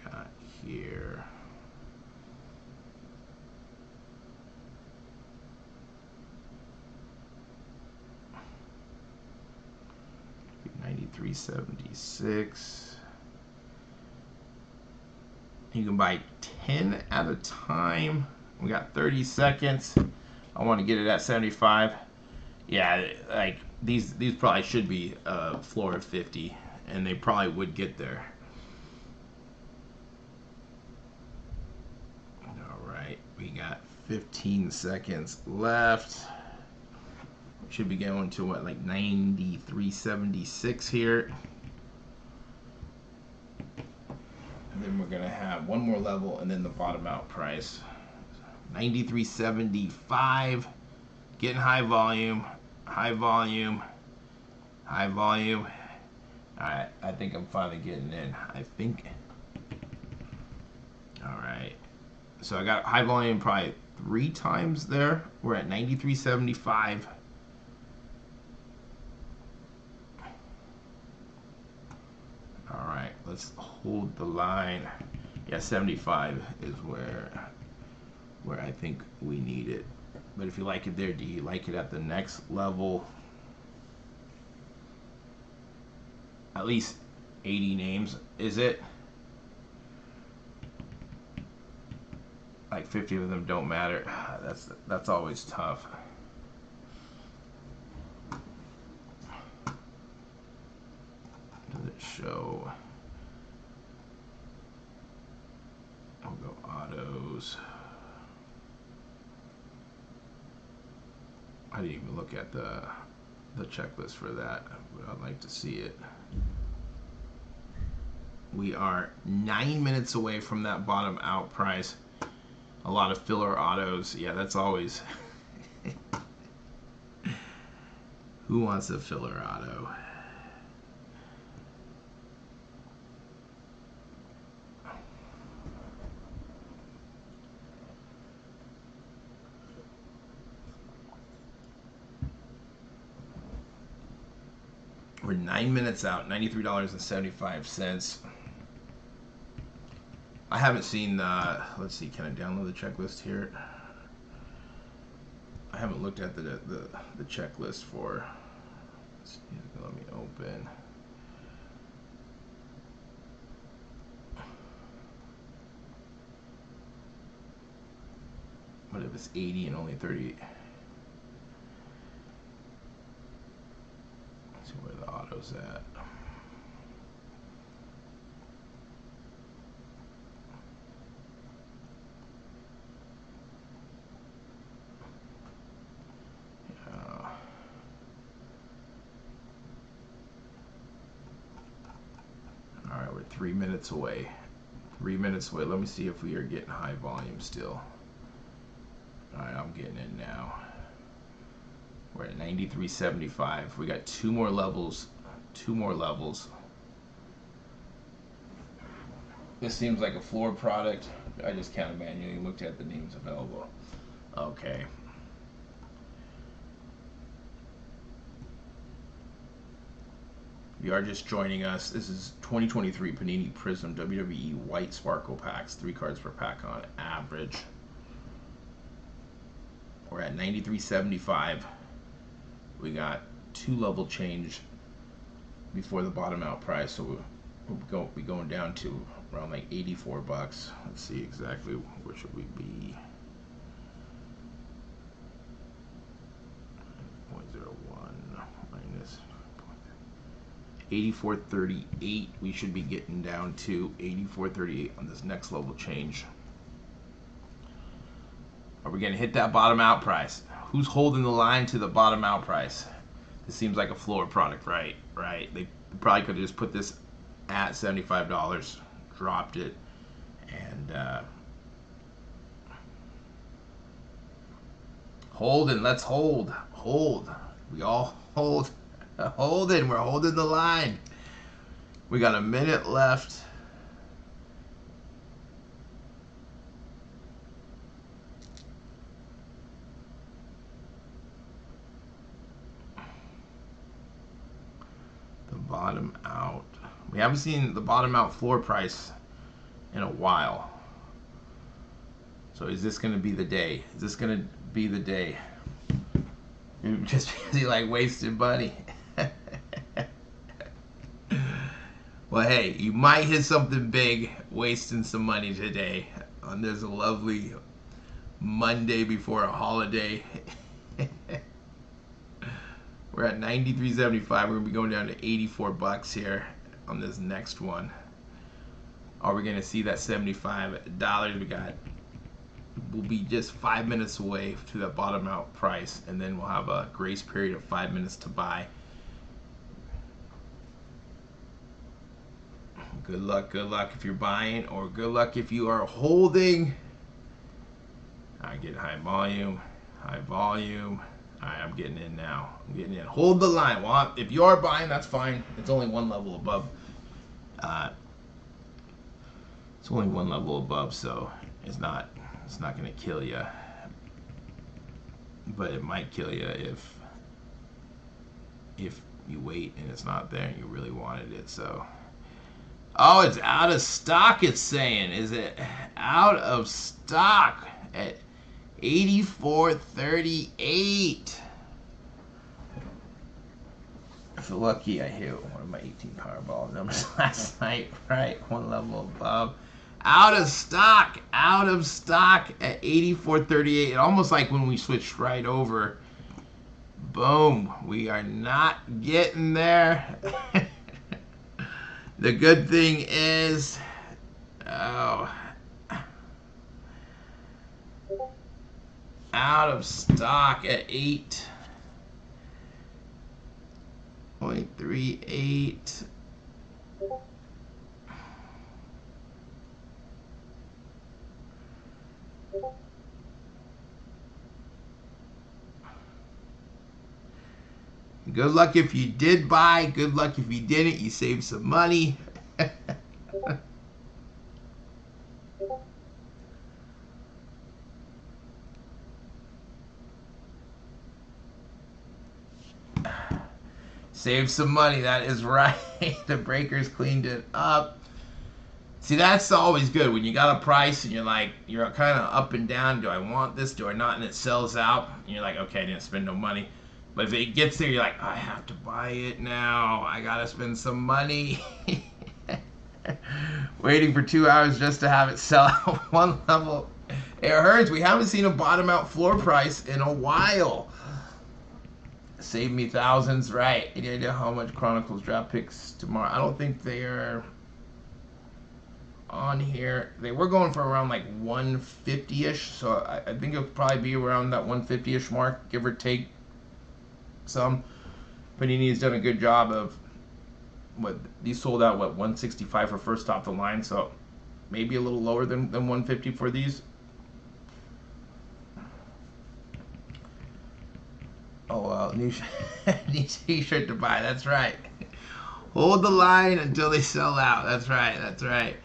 Got here. $93.76. You can buy 10 at a time. We got 30 seconds. I want to get it at 75. Yeah, like these probably should be floor of 50, and they probably would get there. All right, we got 15 seconds left. We should be going to what, like 93.76 here. And then we're gonna have one more level, and then the bottom out price. 93.75. Getting high volume, high volume, high volume. Alright, I think I'm finally getting in. I think. Alright. So I got high volume probably 3 times there. We're at 93.75. Alright, let's hold the line. Yeah, 75 is where I think we need it. But if you like it there, do you like it at the next level? At least 80 names, is it? Like 50 of them don't matter. That's always tough. Does it show? We'll autos. I didn't even look at the checklist for that, but I'd like to see it. We are 9 minutes away from that bottom out price. A lot of filler autos. Yeah, that's always... Who wants a filler auto? We're 9 minutes out, $93.75. I haven't seen the, let's see, can I download the checklist here? I haven't looked at the checklist for, let me open. What if it's 80 and only 30? Let's see where the auto's at. All right, we're 3 minutes away. 3 minutes away. Let me see if we are getting high volume still. All right, I'm getting it now. We're at 93.75. We got two more levels. Two more levels. This seems like a floor product. I just counted manually, looked at the names available. Okay. If you are just joining us, this is 2023 Panini Prizm WWE White Sparkle Packs. 3 cards per pack on average. We're at 93.75. We got 2 level change before the bottom out price, so we'll be going down to around like 84 bucks. Let's see exactly where should we be. 0.01 minus 84.38. We should be getting down to 84.38 on this next level change. Are we going to hit that bottom out price? Who's holding the line to the bottom out price? This seems like a floor product, right? Right. They probably could have just put this at $75, dropped it, and holding. Let's hold. Hold. We all hold. Holding. We're holding the line. We got a minute left. Bottom out. We haven't seen the bottom out floor price in a while. So is this going to be the day? Is this going to be the day? You're just busy like wasting money. Well, hey, you might hit something big wasting some money today on this lovely Monday before a holiday. We're at 93.75. We're gonna be going down to 84 bucks here on this next one. Are we gonna see that $75 we got? We'll be just 5 minutes away to that bottom out price, and then we'll have a grace period of 5 minutes to buy. Good luck if you're buying, or good luck if you are holding. I get high volume, high volume. Alright, I'm getting in now. I'm getting in. Hold the line. Well, if you are buying, that's fine. It's only one level above. It's only one level above, so it's not going to kill you. But it might kill you if you wait and it's not there and you really wanted it. So, oh, it's out of stock. It's saying, is it out of stock at 84.38. If you're lucky, I hit one of my 18 Powerball numbers last night. Right, one level above. Out of stock at 84.38. Almost like when we switched right over. Boom. We are not getting there. The good thing is, oh, out of stock at 8.38. Good luck if you did buy. Good luck if you didn't. You saved some money. Save some money, that is right. The breakers cleaned it up. See, that's always good when you got a price and you're like, you're kind of up and down. Do I want this? Do I not? And it sells out. And you're like, okay, I didn't spend no money. But if it gets there, you're like, I have to buy it now. I got to spend some money. Waiting for 2 hours just to have it sell out one level. It hurts. We haven't seen a bottom out floor price in a while. Save me thousands, right? Any idea how much Chronicles draft picks tomorrow? I don't think they are on here. They were going for around like 150-ish, so I think it'll probably be around that 150-ish mark, give or take some. Panini has done a good job of what these sold out, what, 165 for first off the line, so maybe a little lower than 150 for these. Oh, well, new t-shirt to buy. That's right. Hold the line until they sell out. That's right. That's right.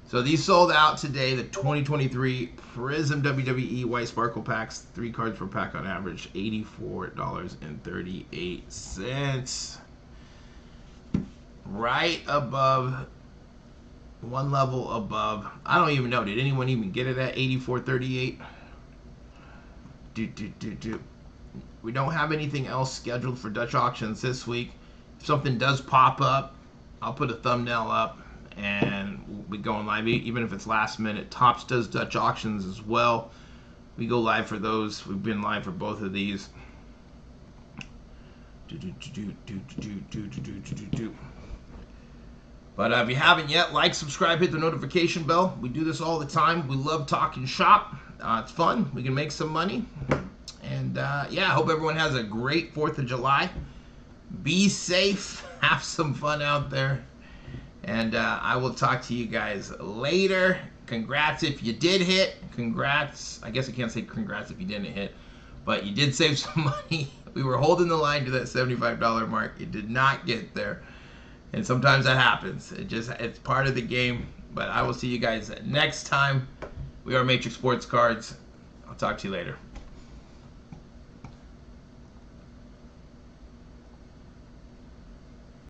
So these sold out today. The 2023 Prizm WWE White Sparkle Packs. 3 cards per pack on average. $84.38. Right above. One level above. I don't even know. Did anyone even get it at $84.38? We don't have anything else scheduled for Dutch auctions this week. If something does pop up, I'll put a thumbnail up and we'll be going live, even if it's last minute. Topps does Dutch auctions as well. We go live for those. We've been live for both of these. But if you haven't yet, like, subscribe, hit the notification bell. We do this all the time. We love talking shop. It's fun. We can make some money. And yeah, I hope everyone has a great 4th of July. Be safe. Have some fun out there. And I will talk to you guys later. Congrats if you did hit. Congrats. I guess I can't say congrats if you didn't hit. But you did save some money. We were holding the line to that $75 mark. It did not get there. And sometimes that happens. It's part of the game. But I will see you guys next time. We are Matrix Sports Cards. I'll talk to you later.